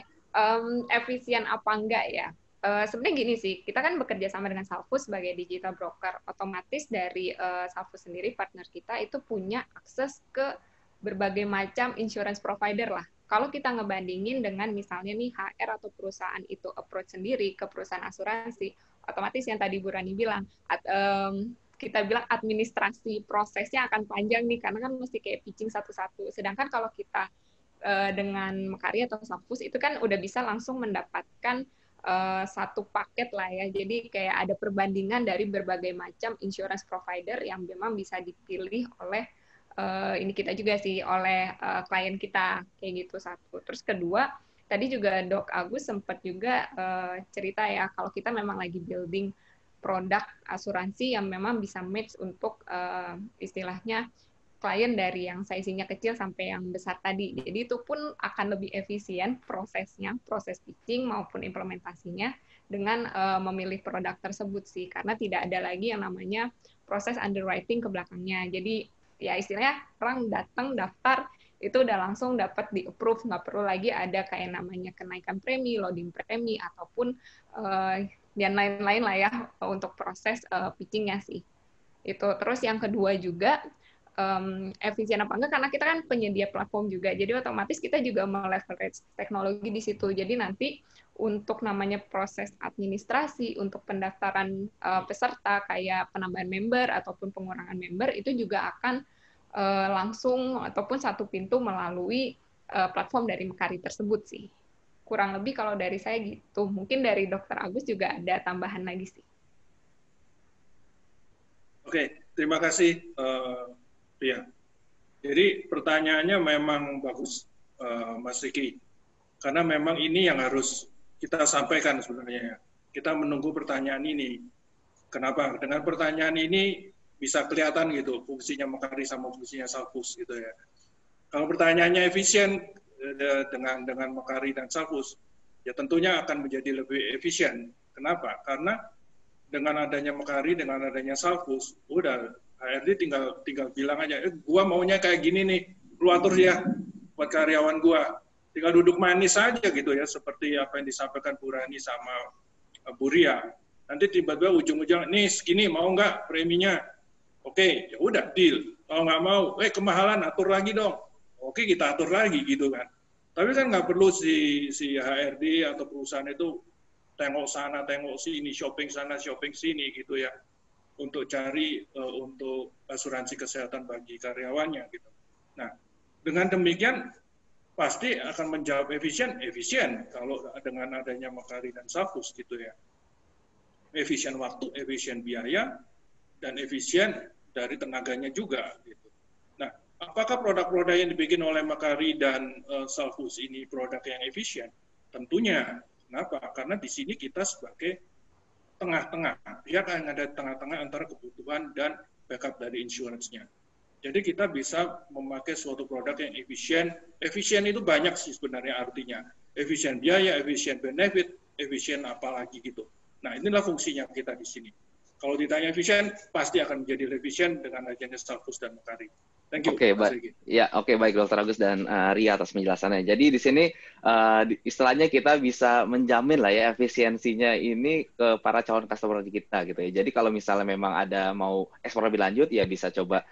efisien apa enggak ya? Sebenarnya gini sih, kita kan bekerja sama dengan Salfus sebagai digital broker. Otomatis dari Salfus sendiri, partner kita itu punya akses ke berbagai macam insurance provider lah. Kalau kita ngebandingin dengan misalnya nih HR atau perusahaan itu approach sendiri ke perusahaan asuransi, otomatis yang tadi Bu Rani bilang, kita bilang administrasi prosesnya akan panjang nih, karena kan mesti kayak pitching satu-satu. Sedangkan kalau kita dengan Mekari atau Salfus itu kan udah bisa langsung mendapatkan satu paket lah ya. Jadi kayak ada perbandingan dari berbagai macam insurance provider yang memang bisa dipilih oleh ini kita juga sih, oleh klien kita, kayak gitu satu. Terus kedua, tadi juga Dok Agus sempat juga cerita ya, kalau kita memang lagi building produk asuransi yang memang bisa match untuk istilahnya klien dari yang size-nya kecil sampai yang besar tadi. Jadi itu pun akan lebih efisien prosesnya, proses pitching maupun implementasinya dengan memilih produk tersebut sih, karena tidak ada lagi yang namanya proses underwriting ke belakangnya. Jadi ya istilahnya orang datang daftar itu udah langsung dapat di approve, nggak perlu lagi ada kayak namanya kenaikan premi, loading premi ataupun dan lain-lain lah ya untuk proses pitching-nya sih. Itu terus yang kedua juga efisien apa enggak, karena kita kan penyedia platform juga, jadi otomatis kita juga meleverage teknologi di situ. Jadi nanti untuk namanya proses administrasi untuk pendaftaran peserta kayak penambahan member ataupun pengurangan member itu juga akan langsung ataupun satu pintu melalui platform dari Mekari tersebut sih. Kurang lebih kalau dari saya gitu. Mungkin dari Dr. Agus juga ada tambahan lagi sih.
Oke, terima kasih Ria. Jadi pertanyaannya memang bagus, Mas Riki. Karena memang ini yang harus kita sampaikan sebenarnya. Kita menunggu pertanyaan ini. Kenapa? Dengan pertanyaan ini bisa kelihatan gitu fungsinya Mekari sama fungsinya Salfus gitu ya. Kalau pertanyaannya efisien dengan Mekari dan Salfus, ya tentunya akan menjadi lebih efisien. Kenapa? Karena dengan adanya Mekari, dengan adanya Salfus, udah HRD tinggal bilang aja, gua maunya kayak gini nih, lu atur ya buat karyawan gua. Tinggal duduk manis aja gitu ya, seperti apa yang disampaikan Bu Rani sama Bu Ria. Nanti tiba-tiba ujung-ujung, nih segini mau nggak preminya? Oke, ya udah deal. Kalau nggak mau, kemahalan atur lagi dong. Oke, kita atur lagi gitu kan. Tapi kan nggak perlu si HRD atau perusahaan itu tengok sana, tengok sini, shopping sana, shopping sini gitu ya. Untuk cari untuk asuransi kesehatan bagi karyawannya gitu. Nah, dengan demikian pasti akan menjawab efisien kalau dengan adanya Mekari dan Salfus gitu ya. Efisien waktu, efisien biaya, dan efisien dari tenaganya juga gitu. Nah, apakah produk-produk yang dibikin oleh Mekari dan Salfus ini produk yang efisien? Tentunya. Kenapa? Karena di sini kita sebagai tengah-tengah, pihak yang ada tengah-tengah antara kebutuhan dan backup dari insurance-nya. Jadi kita bisa memakai suatu produk yang efisien. Efisien itu banyak sih sebenarnya artinya. Efisien biaya, efisien benefit, efisien apalagi gitu. Nah, inilah fungsinya kita di sini. Kalau ditanya efisien, pasti akan menjadi efisien dengan adanya Salfus dan Mekari. Thank you.
Oke, baik. Ya, oke, baik Dr. Agus dan Ria atas penjelasannya. Jadi di sini istilahnya kita bisa menjamin lah ya efisiensinya ini ke para calon customer kita gitu ya. Jadi kalau misalnya memang ada mau explore lebih lanjut ya bisa coba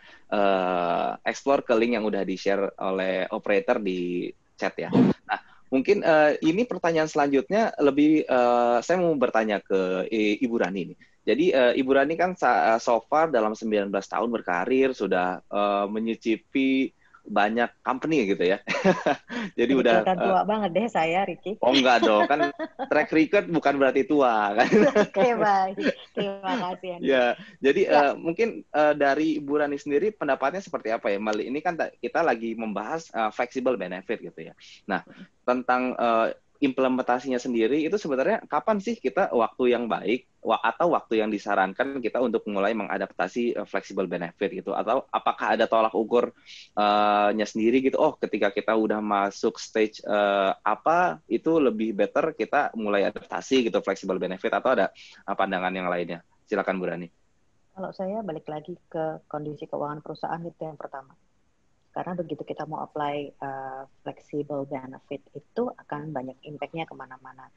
explore ke link yang udah di-share oleh operator di chat ya. Nah, mungkin ini pertanyaan selanjutnya lebih saya mau bertanya ke Ibu Rani nih. Jadi Ibu Rani kan so far dalam 19 tahun berkarir sudah menyicipi banyak company gitu ya. Jadi udah
tua banget deh saya, Ricky.
Oh enggak dong, kan track record bukan berarti tua kan.
Oke, baik. Terima kasih.
Ya, jadi mungkin dari Ibu Rani sendiri pendapatnya seperti apa ya? Ini kan kita lagi membahas flexible benefit gitu ya. Nah, tentang implementasinya sendiri itu sebenarnya kapan sih kita waktu yang baik atau waktu yang disarankan kita untuk mulai mengadaptasi flexible benefit gitu, atau apakah ada tolak ukurnya sendiri gitu? Oh, ketika kita udah masuk stage apa itu lebih better kita mulai adaptasi gitu flexible benefit, atau ada pandangan yang lainnya? Silakan Bu Rani.
Kalau saya balik lagi ke kondisi keuangan perusahaan itu yang pertama. Karena begitu kita mau apply flexible benefit itu akan banyak impact-nya kemana-mana.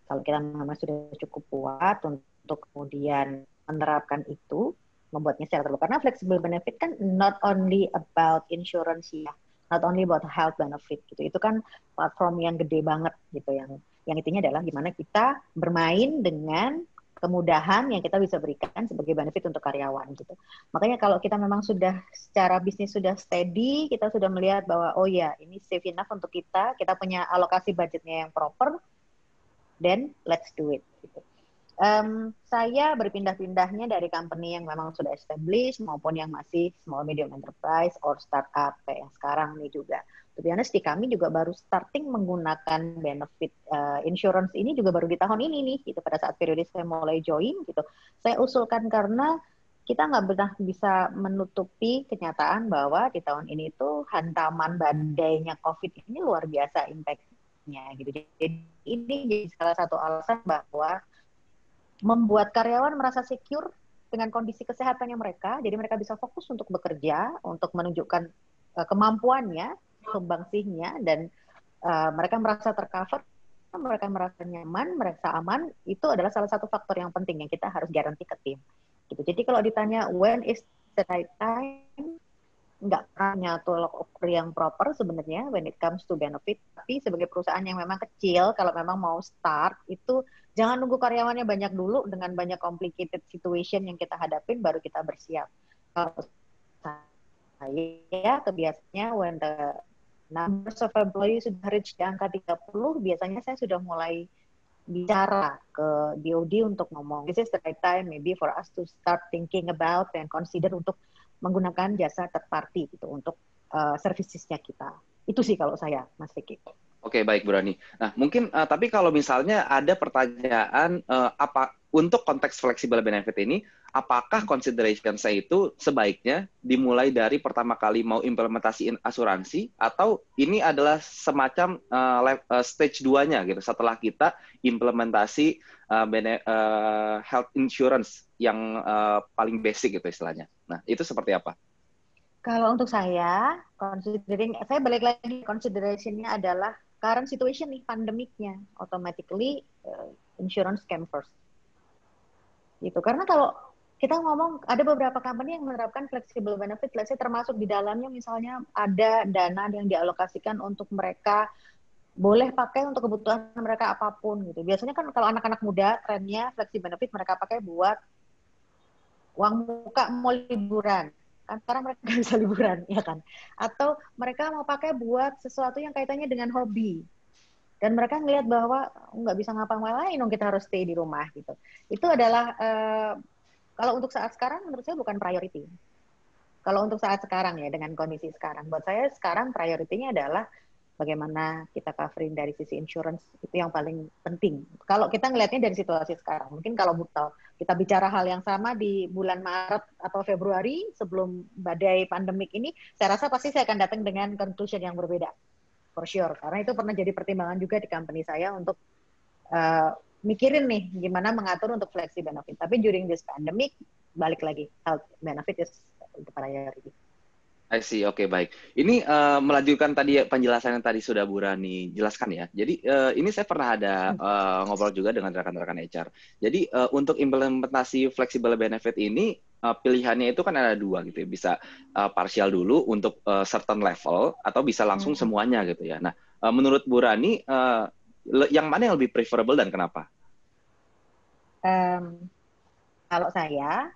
Kalau kita memang sudah cukup kuat untuk kemudian menerapkan itu, membuatnya secara terbuka. Karena flexible benefit kan not only about insurance ya, not only about health benefit gitu. Itu kan platform yang gede banget gitu, yang intinya adalah gimana kita bermain dengan kemudahan yang kita bisa berikan sebagai benefit untuk karyawan gitu. Makanya kalau kita memang sudah secara bisnis sudah steady, kita sudah melihat bahwa oh ya ini safe enough untuk kita punya alokasi budgetnya yang proper, then let's do it. Gitu. Saya berpindah-pindahnya dari company yang memang sudah established maupun yang masih small medium enterprise or startup kayak yang sekarang nih juga. To be honest, di kami juga baru starting menggunakan benefit insurance ini juga baru di tahun ini nih, gitu. Pada saat periode saya mulai join, gitu. Saya usulkan karena kita nggak pernah bisa menutupi kenyataan bahwa di tahun ini tuh hantaman badainya COVID ini luar biasa impact-nya, gitu. Jadi ini jadi salah satu alasan bahwa membuat karyawan merasa secure dengan kondisi kesehatannya mereka, jadi mereka bisa fokus untuk bekerja, untuk menunjukkan kemampuannya, sumbangsihnya, dan mereka merasa tercover, mereka merasa nyaman, merasa aman, itu adalah salah satu faktor yang penting yang kita harus garanti ke tim. Gitu. Jadi kalau ditanya when is the right time, nggak pernah tolak ukur yang proper sebenarnya when it comes to benefit. Tapi sebagai perusahaan yang memang kecil, kalau memang mau start, itu jangan nunggu karyawannya banyak dulu dengan banyak complicated situation yang kita hadapin, baru kita bersiap. Kalau saya kebiasaannya when the numbers of employees sudah reach di angka 30, biasanya saya sudah mulai bicara ke DoD untuk ngomong, this is the right time maybe for us to start thinking about and consider untuk menggunakan jasa third party gitu untuk servicesnya kita. Itu sih kalau saya, Mas Vicky.
Oke, baik Bu Rani. Nah, mungkin tapi kalau misalnya ada pertanyaan apa untuk konteks flexible benefit ini, apakah consideration saya itu sebaiknya dimulai dari pertama kali mau implementasi asuransi atau ini adalah semacam stage 2-nya gitu setelah kita implementasi health insurance yang paling basic gitu istilahnya. Nah, itu seperti apa?
Kalau untuk saya, saya balik lagi, consideration-nya adalah current situation nih, pandemiknya. Automatically, insurance came first. Gitu. Karena kalau kita ngomong, ada beberapa company yang menerapkan flexible benefit, let's say termasuk di dalamnya misalnya ada dana yang dialokasikan untuk mereka boleh pakai untuk kebutuhan mereka apapun gitu. Biasanya kan kalau anak-anak muda, trennya flexible benefit mereka pakai buat uang muka mau liburan. Kan sekarang mereka nggak bisa liburan, ya kan? Atau mereka mau pakai buat sesuatu yang kaitannya dengan hobi. Dan mereka ngelihat bahwa nggak bisa ngapa-ngapain dong, kita harus stay di rumah gitu. Itu adalah, kalau untuk saat sekarang menurut saya bukan priority. Kalau untuk saat sekarang ya, dengan kondisi sekarang. Buat saya sekarang priority-nya adalah bagaimana kita covering dari sisi insurance, itu yang paling penting. Kalau kita ngelihatnya dari situasi sekarang, mungkin kalau kita bicara hal yang sama di bulan Maret atau Februari sebelum badai pandemik ini, saya rasa pasti saya akan datang dengan conclusion yang berbeda, for sure. Karena itu pernah jadi pertimbangan juga di company saya untuk mikirin nih gimana mengatur untuk flexi benefit. Tapi during this pandemic, balik lagi, health benefit is the priority.
I see, oke, baik. Ini melanjutkan tadi penjelasan yang tadi sudah Bu Rani jelaskan ya. Jadi ini saya pernah ada ngobrol juga dengan rekan-rekan HR. Jadi untuk implementasi flexible benefit ini pilihannya itu kan ada dua gitu ya. Bisa partial dulu untuk certain level atau bisa langsung semuanya gitu ya. Nah, menurut Bu Rani yang mana yang lebih preferable dan kenapa?
Kalau saya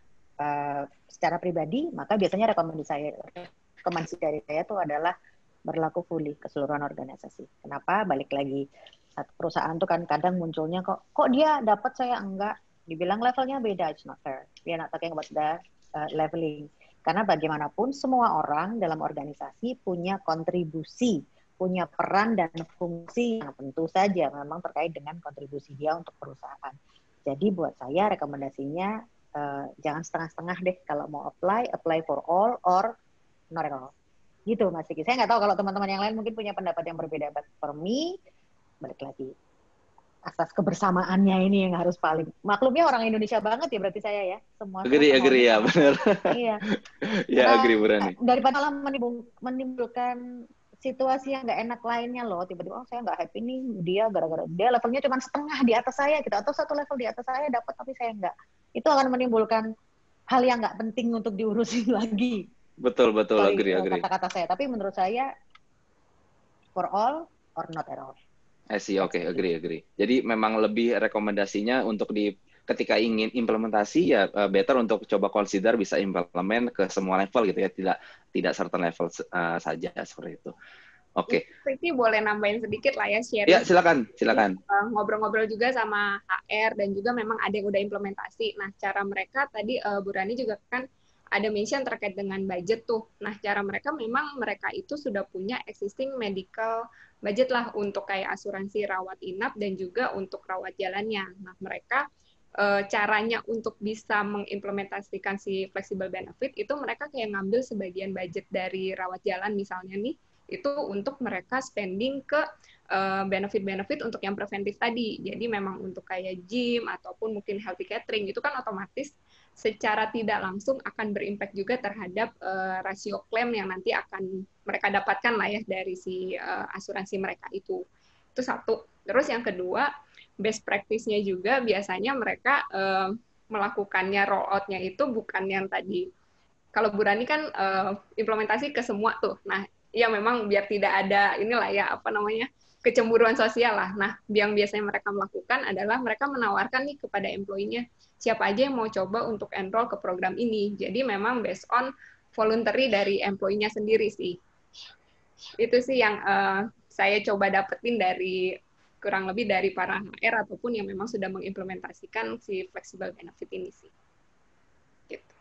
secara pribadi, maka biasanya rekomendasi dari saya itu adalah berlaku fully ke keseluruhan organisasi. Kenapa? Balik lagi, satu perusahaan tuh kan kadang munculnya kok dia dapat saya enggak, dibilang levelnya beda, it's not fair. We are not talking about the leveling. Karena bagaimanapun semua orang dalam organisasi punya kontribusi, punya peran dan fungsi yang tentu saja memang terkait dengan kontribusi dia untuk perusahaan. Jadi buat saya rekomendasinya jangan setengah-setengah deh, kalau mau apply for all or not at all. Gitu Mas Vicky. Saya nggak tahu kalau teman-teman yang lain mungkin punya pendapat yang berbeda, but for me, balik lagi, asas kebersamaannya ini yang harus paling. Maklumnya orang Indonesia banget ya berarti saya ya. Semua
agree ya, benar.
Iya.
Ya, agree Bu Rani.
Daripada malah menimbulkan situasi yang nggak enak lainnya loh, tiba-tiba saya nggak happy nih, dia gara-gara dia levelnya cuma setengah di atas saya gitu, atau satu level di atas saya dapat tapi saya nggak. Itu akan menimbulkan hal yang nggak penting untuk diurusin lagi.
Betul, agree.
Kata-kata saya, tapi menurut saya for all or not at all.
I see, oke, agree. Jadi memang lebih rekomendasinya untuk ketika ingin implementasi ya better untuk coba consider bisa implement ke semua level gitu ya, tidak certain level saja seperti itu. Oke.
Priti boleh nambahin sedikit lah ya sharing.
Ya, silakan.
Ngobrol-ngobrol juga sama HR dan juga memang ada yang udah implementasi. Nah, cara mereka tadi Bu Rani juga kan ada mention terkait dengan budget tuh. Nah, cara mereka memang mereka itu sudah punya existing medical budget lah untuk kayak asuransi rawat inap dan juga untuk rawat jalannya. Nah, mereka caranya untuk bisa mengimplementasikan si flexible benefit itu mereka kayak ngambil sebagian budget dari rawat jalan misalnya nih, itu untuk mereka spending ke benefit-benefit untuk yang preventif tadi. Jadi memang untuk kayak gym ataupun mungkin healthy catering itu kan otomatis secara tidak langsung akan berimpact juga terhadap rasio klaim yang nanti akan mereka dapatkan lah ya dari si asuransi mereka itu. Itu satu. Terus yang kedua, best practice-nya juga biasanya mereka melakukannya rollout-nya itu bukan yang tadi. Kalau Bu Rani kan implementasi ke semua tuh. Nah, ya memang biar tidak ada inilah ya apa namanya kecemburuan sosial lah. Nah, yang biasanya mereka melakukan adalah mereka menawarkan nih kepada employee-nya siapa aja yang mau coba untuk enroll ke program ini. Jadi memang based on voluntary dari employee-nya sendiri sih. Itu sih yang saya coba dapetin dari kurang lebih dari para HR ataupun yang memang sudah mengimplementasikan si flexible benefit ini sih. Gitu.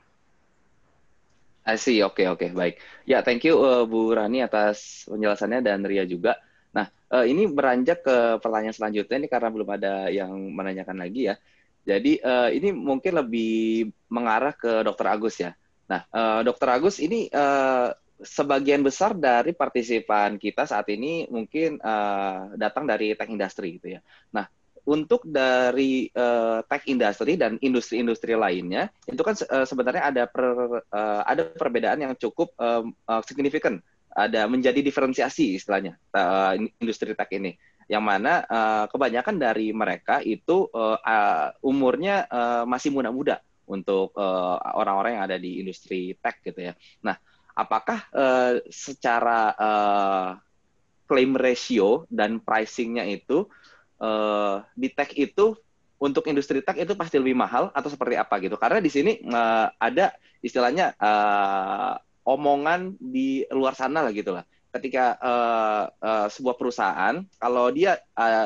I see, oke, baik. Ya, thank you Bu Rani atas penjelasannya dan Ria juga. Nah, ini beranjak ke pertanyaan selanjutnya ini karena belum ada yang menanyakan lagi ya. Jadi ini mungkin lebih mengarah ke Dr. Agus ya. Nah, Dr. Agus ini sebagian besar dari partisipan kita saat ini mungkin datang dari tech industry gitu ya. Nah, untuk dari tech industry dan industri-industri lainnya, itu kan sebenarnya ada perbedaan yang cukup signifikan, ada menjadi diferensiasi istilahnya industri tech ini, yang mana kebanyakan dari mereka itu umurnya masih muda-muda untuk orang-orang yang ada di industri tech gitu ya. Nah, apakah secara claim ratio dan pricing-nya itu di tech itu untuk industri tech itu pasti lebih mahal atau seperti apa gitu? Karena di sini ada istilahnya omongan di luar sana lah gitu lah. Ketika sebuah perusahaan, kalau dia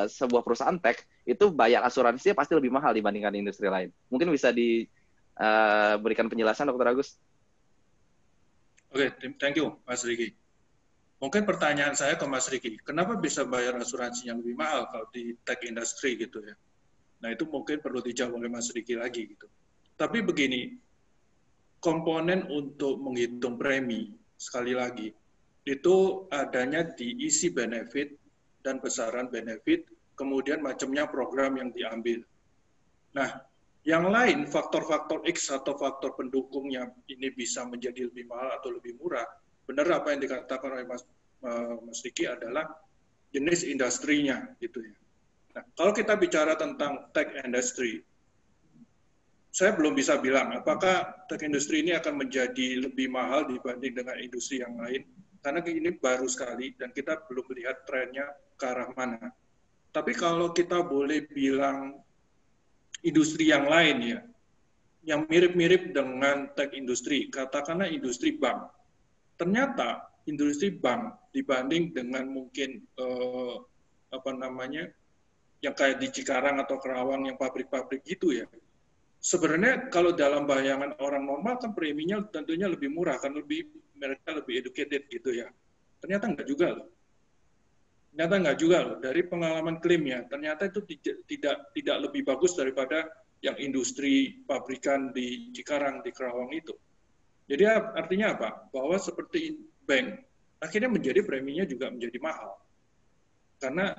sebuah perusahaan tech itu bayar asuransinya pasti lebih mahal dibandingkan industri lain. Mungkin bisa diberikan penjelasan, Dr. Agus?
Oke, thank you, Mas Riki. Mungkin pertanyaan saya ke Mas Riki, kenapa bisa bayar asuransi yang lebih mahal kalau di tech industry gitu ya? Nah, itu mungkin perlu dijawab oleh Mas Riki lagi gitu. Tapi begini, komponen untuk menghitung premi, sekali lagi, itu adanya di isi benefit dan besaran benefit, kemudian macamnya program yang diambil. Nah, yang lain, faktor-faktor X atau faktor pendukungnya ini bisa menjadi lebih mahal atau lebih murah. Benar apa yang dikatakan oleh Mas Riki adalah jenis industrinya gitu ya. Nah, kalau kita bicara tentang tech industry, saya belum bisa bilang apakah tech industry ini akan menjadi lebih mahal dibanding dengan industri yang lain, karena ini baru sekali dan kita belum melihat trennya ke arah mana. Tapi kalau kita boleh bilang industri yang lain ya, yang mirip-mirip dengan tech industri, katakanlah industri bank. Ternyata industri bank dibanding dengan mungkin yang kayak di Cikarang atau Kerawang yang pabrik-pabrik gitu ya. Sebenarnya kalau dalam bayangan orang normal kan preminya tentunya lebih murah, kan mereka lebih educated gitu ya. Ternyata enggak juga loh. Dari pengalaman klaimnya, ternyata itu tidak lebih bagus daripada yang industri pabrikan di Cikarang, di Kerawang itu. Jadi artinya apa? Bahwa seperti bank, akhirnya menjadi preminya juga menjadi mahal. Karena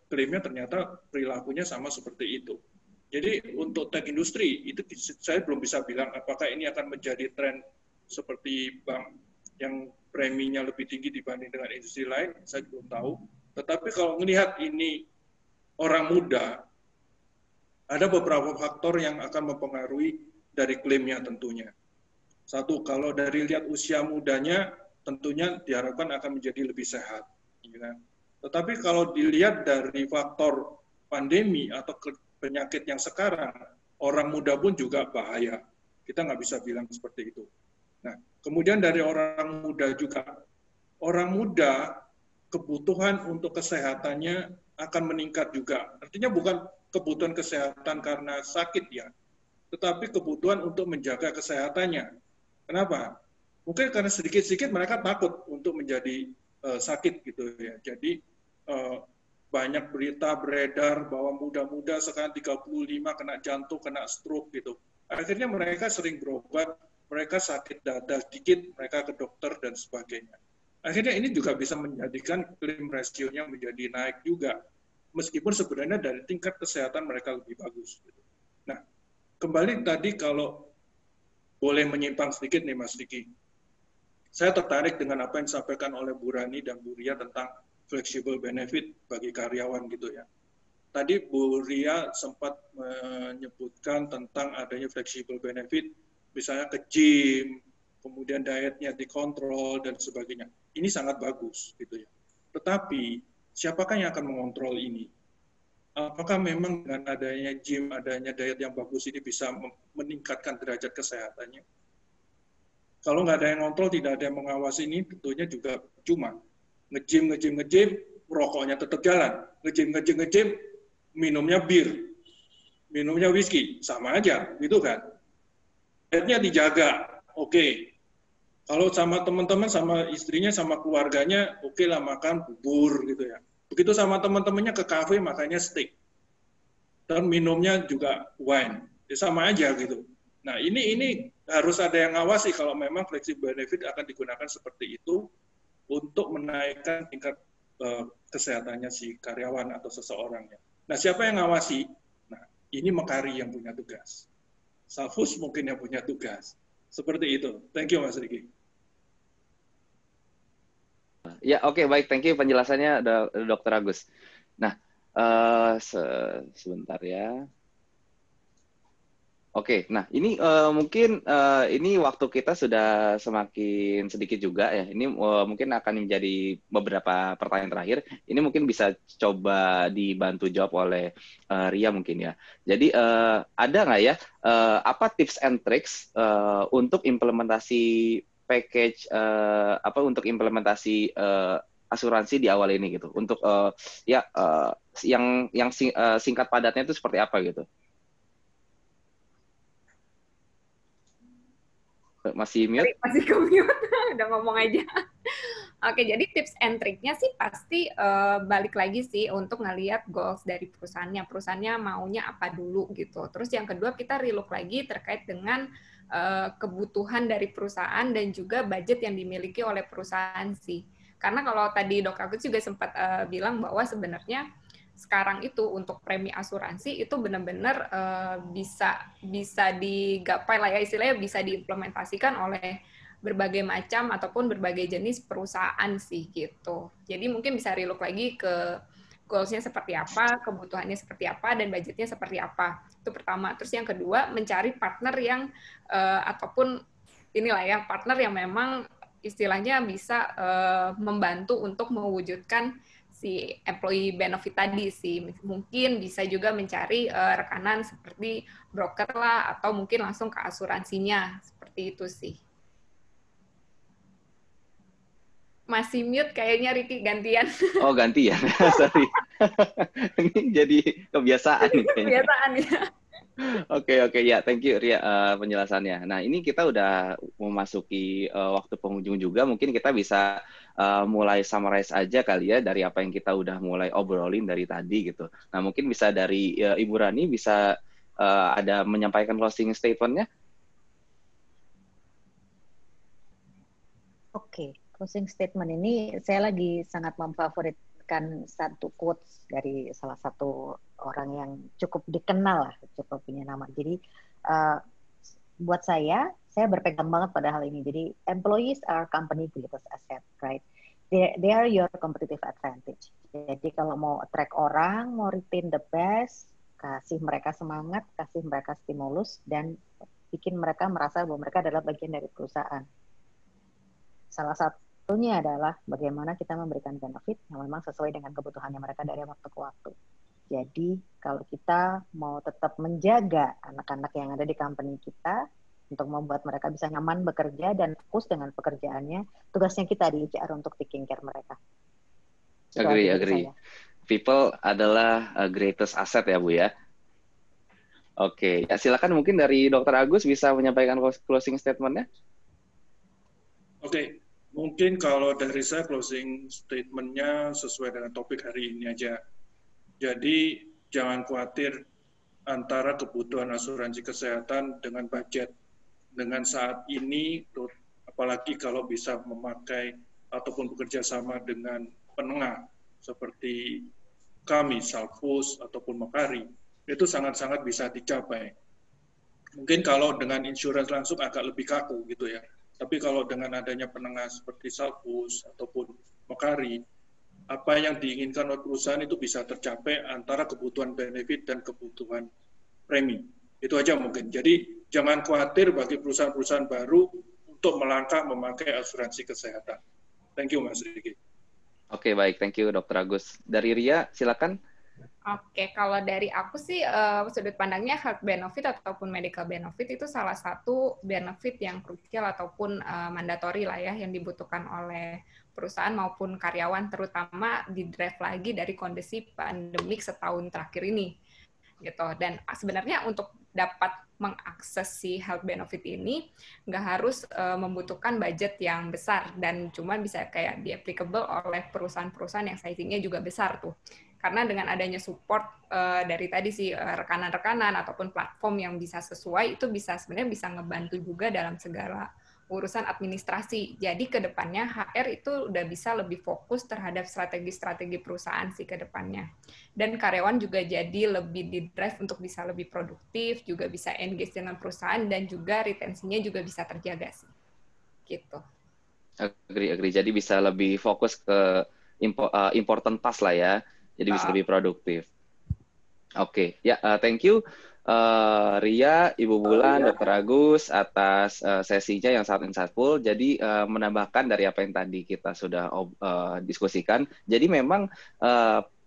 klaimnya ternyata perilakunya sama seperti itu. Jadi untuk tech industri, itu saya belum bisa bilang apakah ini akan menjadi tren seperti bank yang preminya lebih tinggi dibanding dengan industri lain, saya belum tahu. Tetapi kalau melihat ini orang muda, ada beberapa faktor yang akan mempengaruhi dari klaimnya tentunya. Satu, kalau dari lihat usia mudanya, tentunya diharapkan akan menjadi lebih sehat. Ya. Tetapi kalau dilihat dari faktor pandemi atau penyakit yang sekarang, orang muda pun juga bahaya. Kita nggak bisa bilang seperti itu. Nah, kemudian dari orang muda juga, orang muda kebutuhan untuk kesehatannya akan meningkat juga. Artinya bukan kebutuhan kesehatan karena sakit ya, tetapi kebutuhan untuk menjaga kesehatannya. Kenapa? Mungkin karena sedikit-sedikit mereka takut untuk menjadi sakit gitu ya. Jadi banyak berita beredar bahwa muda-muda sekarang 35 kena jantung, kena stroke gitu. Akhirnya mereka sering berobat, mereka sakit dada sedikit, mereka ke dokter dan sebagainya. Akhirnya ini juga bisa menjadikan claim ratio-nya menjadi naik juga. Meskipun sebenarnya dari tingkat kesehatan mereka lebih bagus. Nah, kembali tadi kalau boleh menyimpang sedikit nih Mas Riki. Saya tertarik dengan apa yang disampaikan oleh Bu Rani dan Bu Ria tentang flexible benefit bagi karyawan gitu ya. Tadi Bu Ria sempat menyebutkan tentang adanya flexible benefit, misalnya ke gym, kemudian dietnya dikontrol dan sebagainya. Ini sangat bagus gitu ya. Tetapi siapakah yang akan mengontrol ini? Apakah memang dengan adanya gym, adanya diet yang bagus ini bisa meningkatkan derajat kesehatannya? Kalau nggak ada yang ngontrol, tidak ada yang mengawasi ini, tentunya juga cuma nge-gym, rokoknya tetap jalan. Nge-gym, minumnya bir, minumnya whisky, sama aja, gitu kan? Dietnya dijaga, oke. Kalau sama teman-teman, sama istrinya, sama keluarganya, oke lah makan bubur gitu ya. Begitu sama teman-temannya ke kafe makanya steak. Dan minumnya juga wine. Ya sama aja gitu. Nah, ini harus ada yang ngawasi kalau memang flexible benefit akan digunakan seperti itu untuk menaikkan tingkat kesehatannya si karyawan atau seseorangnya. Nah, siapa yang ngawasi? Nah, ini Mekari yang punya tugas. Salfus mungkin yang punya tugas. Seperti itu. Thank you, Mas Riki.
Ya, oke, baik. Thank you penjelasannya, Dr. Agus. Nah, sebentar ya. Oke, nah ini mungkin ini waktu kita sudah semakin sedikit juga ya. Ini mungkin akan menjadi beberapa pertanyaan terakhir. Ini mungkin bisa coba dibantu jawab oleh Ria mungkin ya. Jadi ada nggak ya apa tips and tricks untuk implementasi package untuk implementasi asuransi di awal ini gitu. Untuk yang singkat padatnya itu seperti apa gitu. Masih mute?
Masih ke-mute, udah ngomong aja. Oke, jadi tips and trick-nya sih pasti balik lagi sih untuk ngelihat goals dari perusahaannya. Perusahaannya maunya apa dulu gitu. Terus yang kedua kita relook lagi terkait dengan kebutuhan dari perusahaan dan juga budget yang dimiliki oleh perusahaan sih. Karena kalau tadi Dr. Agus juga sempat bilang bahwa sebenarnya sekarang itu untuk premi asuransi itu benar-benar bisa digapai lah ya, istilahnya bisa diimplementasikan oleh berbagai macam ataupun berbagai jenis perusahaan sih gitu. Jadi mungkin bisa relook lagi ke goals-nya seperti apa, kebutuhannya seperti apa, dan budgetnya seperti apa. Itu pertama. Terus yang kedua, mencari partner yang ataupun inilah ya, partner yang memang istilahnya bisa membantu untuk mewujudkan si employee benefit tadi sih. Mungkin bisa juga mencari rekanan seperti broker lah, atau mungkin langsung ke asuransinya. Seperti itu sih. Masih mute kayaknya, Riki, gantian.
Oh, gantian. Sorry. Ini jadi kebiasaan nih kayaknya.
Kebiasaan ya.
Oke, ya, thank you Ria penjelasannya. Nah, ini kita udah memasuki waktu penghujung juga. Mungkin kita bisa mulai summarize aja kali ya dari apa yang kita udah mulai obrolin dari tadi gitu. Nah, mungkin bisa dari Ibu Rani bisa ada menyampaikan closing statement-nya.
Oke, closing statement ini saya lagi sangat memfavoritkan satu quotes dari salah satu orang yang cukup dikenal lah, cukup punya nama. Jadi buat saya berpegang banget pada hal ini. Jadi employees are company greatest asset, right? They are your competitive advantage. Jadi kalau mau attract orang, mau retain the best, kasih mereka semangat, kasih mereka stimulus, dan bikin mereka merasa bahwa mereka adalah bagian dari perusahaan. Salah satunya adalah bagaimana kita memberikan benefit yang memang sesuai dengan kebutuhannya mereka dari waktu ke waktu. Jadi kalau kita mau tetap menjaga anak-anak yang ada di company kita untuk membuat mereka bisa nyaman bekerja dan fokus dengan pekerjaannya, tugasnya kita di HR untuk taking care mereka.
Agree. People adalah greatest asset ya Bu ya. Oke, ya silakan mungkin dari Dr. Agus bisa menyampaikan closing statement-nya.
Oke, mungkin kalau dari saya closing statement-nya sesuai dengan topik hari ini aja. Jadi jangan khawatir antara kebutuhan asuransi kesehatan dengan budget. Dengan saat ini, apalagi kalau bisa memakai ataupun bekerja sama dengan penengah seperti kami, Salfus ataupun Mekari, itu sangat-sangat bisa dicapai. Mungkin kalau dengan insurance langsung agak lebih kaku gitu ya. Tapi kalau dengan adanya penengah seperti Salbus ataupun Mekari, apa yang diinginkan oleh perusahaan itu bisa tercapai antara kebutuhan benefit dan kebutuhan premi. Itu aja mungkin. Jadi jangan khawatir bagi perusahaan-perusahaan baru untuk melangkah memakai asuransi kesehatan. Thank you, Mas Riki.
Oke, baik. Thank you, Dr. Agus. Dari Ria, silakan.
Oke, kalau dari aku sih sudut pandangnya health benefit ataupun medical benefit itu salah satu benefit yang krusial ataupun mandatori lah ya yang dibutuhkan oleh perusahaan maupun karyawan, terutama di drive lagi dari kondisi pandemik setahun terakhir ini gitu. Dan sebenarnya untuk dapat mengakses si health benefit ini nggak harus membutuhkan budget yang besar dan cuma bisa kayak di-applicable oleh perusahaan-perusahaan yang sizingnya juga besar tuh. Karena dengan adanya support dari tadi sih rekanan-rekanan ataupun platform yang bisa sesuai, itu bisa sebenarnya bisa ngebantu juga dalam segala urusan administrasi. Jadi ke depannya HR itu udah bisa lebih fokus terhadap strategi-strategi perusahaan sih ke depannya. Dan karyawan juga jadi lebih di-drive untuk bisa lebih produktif, juga bisa engage dengan perusahaan, dan juga retensinya juga bisa terjaga sih. Gitu.
Agree. Jadi bisa lebih fokus ke important task lah ya. Jadi bisa lebih produktif. Oke, ya, thank you Ria, Ibu Bulan, Dr. Agus atas sesinya yang sangat insightful. Jadi menambahkan dari apa yang tadi kita sudah diskusikan. Jadi memang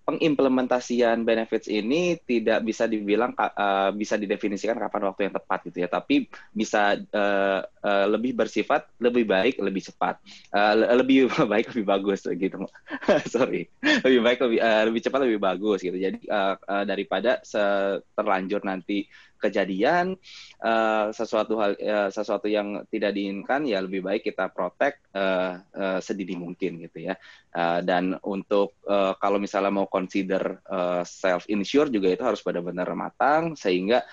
pengimplementasian benefits ini tidak bisa dibilang bisa didefinisikan kapan waktu yang tepat gitu ya, tapi bisa lebih bersifat lebih baik, lebih cepat, lebih baik, lebih bagus gitu. Sorry, lebih baik, lebih cepat, lebih bagus gitu. Jadi daripada terlanjur nanti kejadian sesuatu yang tidak diinginkan, ya lebih baik kita protect sedini mungkin gitu ya. Dan untuk kalau misalnya mau consider self insure juga itu harus benar-benar matang sehingga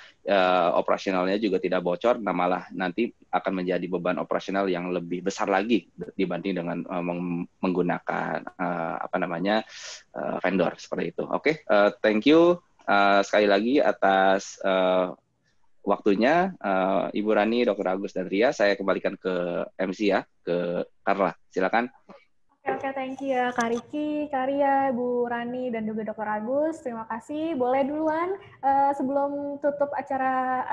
operasionalnya juga tidak bocor, nah malah nanti akan menjadi beban operasional yang lebih besar lagi dibanding dengan menggunakan vendor seperti itu. Oke, thank you sekali lagi atas waktunya, Ibu Rani, Dr. Agus, dan Ria. Saya kembalikan ke MC ya, ke Carla. Silakan.
Oke, thank you ya Kak Riki, Kak Ria, Bu Rani, dan juga Dr. Agus. Terima kasih. Boleh duluan sebelum tutup acara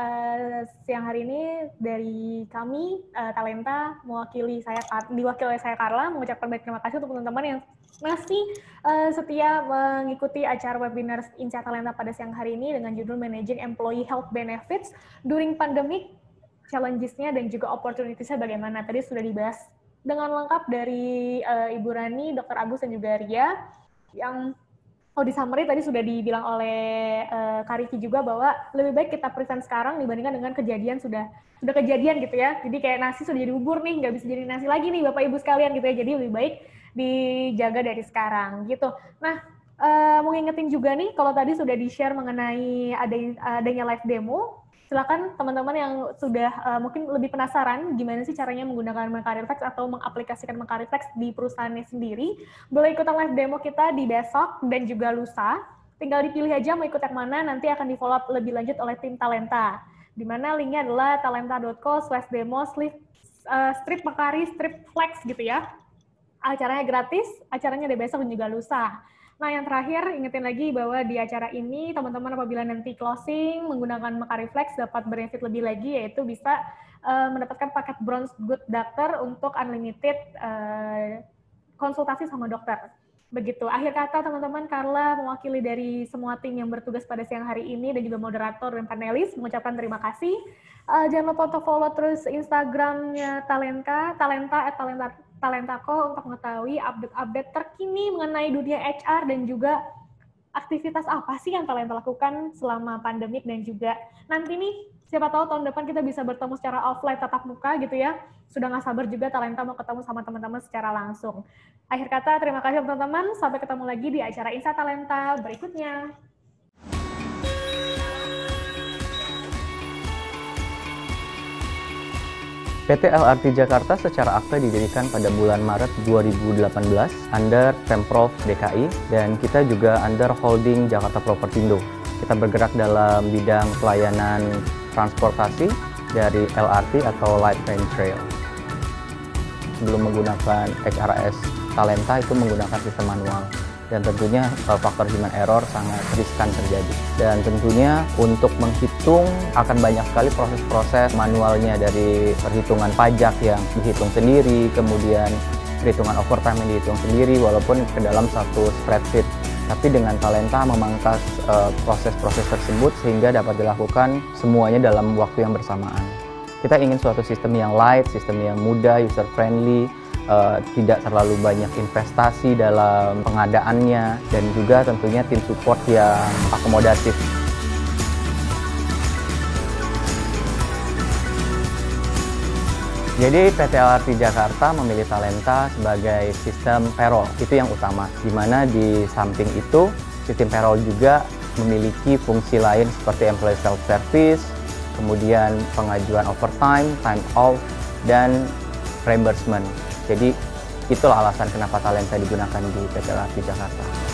siang hari ini dari kami Talenta diwakili saya Carla mengucapkan banyak terima kasih untuk teman-teman yang masih setia mengikuti acara webinar Insight Talenta pada siang hari ini dengan judul Managing Employee Health Benefits During Pandemic, Challenges-nya dan juga Opportunities-nya bagaimana. Tadi sudah dibahas dengan lengkap dari Ibu Rani, Dr. Agus, dan juga Ria, yang di summary tadi sudah dibilang oleh Kak Riki juga bahwa lebih baik kita present sekarang dibandingkan dengan kejadian sudah kejadian gitu ya. Jadi kayak nasi sudah jadi bubur nih, nggak bisa jadi nasi lagi nih Bapak Ibu sekalian gitu ya. Jadi lebih baik dijaga dari sekarang gitu. Nah, mau ngingetin juga nih kalau tadi sudah di-share mengenai adanya live demo. Silakan teman-teman yang sudah mungkin lebih penasaran gimana sih caranya menggunakan McCareerFlex atau mengaplikasikan McCareerFlex di perusahaannya sendiri, boleh ikutan live demo kita di besok dan juga lusa. Tinggal dipilih aja mau ikut yang mana, nanti akan di-follow up lebih lanjut oleh tim Talenta. Di mana linknya adalah talenta.co/demo/strip-McCareer-strip-flex gitu ya. Acaranya gratis, acaranya ada besok dan juga lusa. Nah, yang terakhir, ingetin lagi bahwa di acara ini, teman-teman apabila nanti closing menggunakan McCareerFlex dapat benefit lebih lagi, yaitu bisa mendapatkan paket Bronze Good Doctor untuk unlimited konsultasi sama dokter. Begitu. Akhir kata, teman-teman, Carla mewakili dari semua tim yang bertugas pada siang hari ini dan juga moderator dan panelis mengucapkan terima kasih. Jangan lupa untuk follow terus Instagramnya Talentako untuk mengetahui update-update terkini mengenai dunia HR dan juga aktivitas apa sih yang Talenta lakukan selama pandemik, dan juga nanti nih siapa tahu tahun depan kita bisa bertemu secara offline tatap muka gitu ya. Sudah nggak sabar juga Talenta mau ketemu sama teman-teman secara langsung. Akhir kata, terima kasih teman-teman. Sampai ketemu lagi di acara Insight Talenta berikutnya.
PT LRT Jakarta secara akta didirikan pada bulan Maret 2018 under Pemprov DKI, dan kita juga under holding Jakarta Propertindo. Kita bergerak dalam bidang pelayanan
transportasi dari LRT atau Light Rail Trail. Sebelum menggunakan HRS Talenta itu menggunakan sistem manual. Dan tentunya faktor human error sangat riskan terjadi. Dan tentunya untuk menghitung akan banyak sekali proses-proses manualnya, dari perhitungan pajak yang dihitung sendiri, kemudian perhitungan overtime yang dihitung sendiri walaupun ke dalam satu spreadsheet. Tapi dengan Talenta memangkas proses-proses tersebut sehingga dapat dilakukan semuanya dalam waktu yang bersamaan. Kita ingin suatu sistem yang light, sistem yang mudah, user-friendly, tidak terlalu banyak investasi dalam pengadaannya, dan juga tentunya tim support yang akomodatif. Jadi PT LRT Jakarta memilih Talenta sebagai sistem payroll, itu yang utama. Di mana di samping itu, sistem payroll juga memiliki fungsi lain seperti employee self-service, kemudian pengajuan overtime, time off, dan reimbursement. Jadi itulah alasan kenapa Talenta digunakan di PT LRT Jakarta.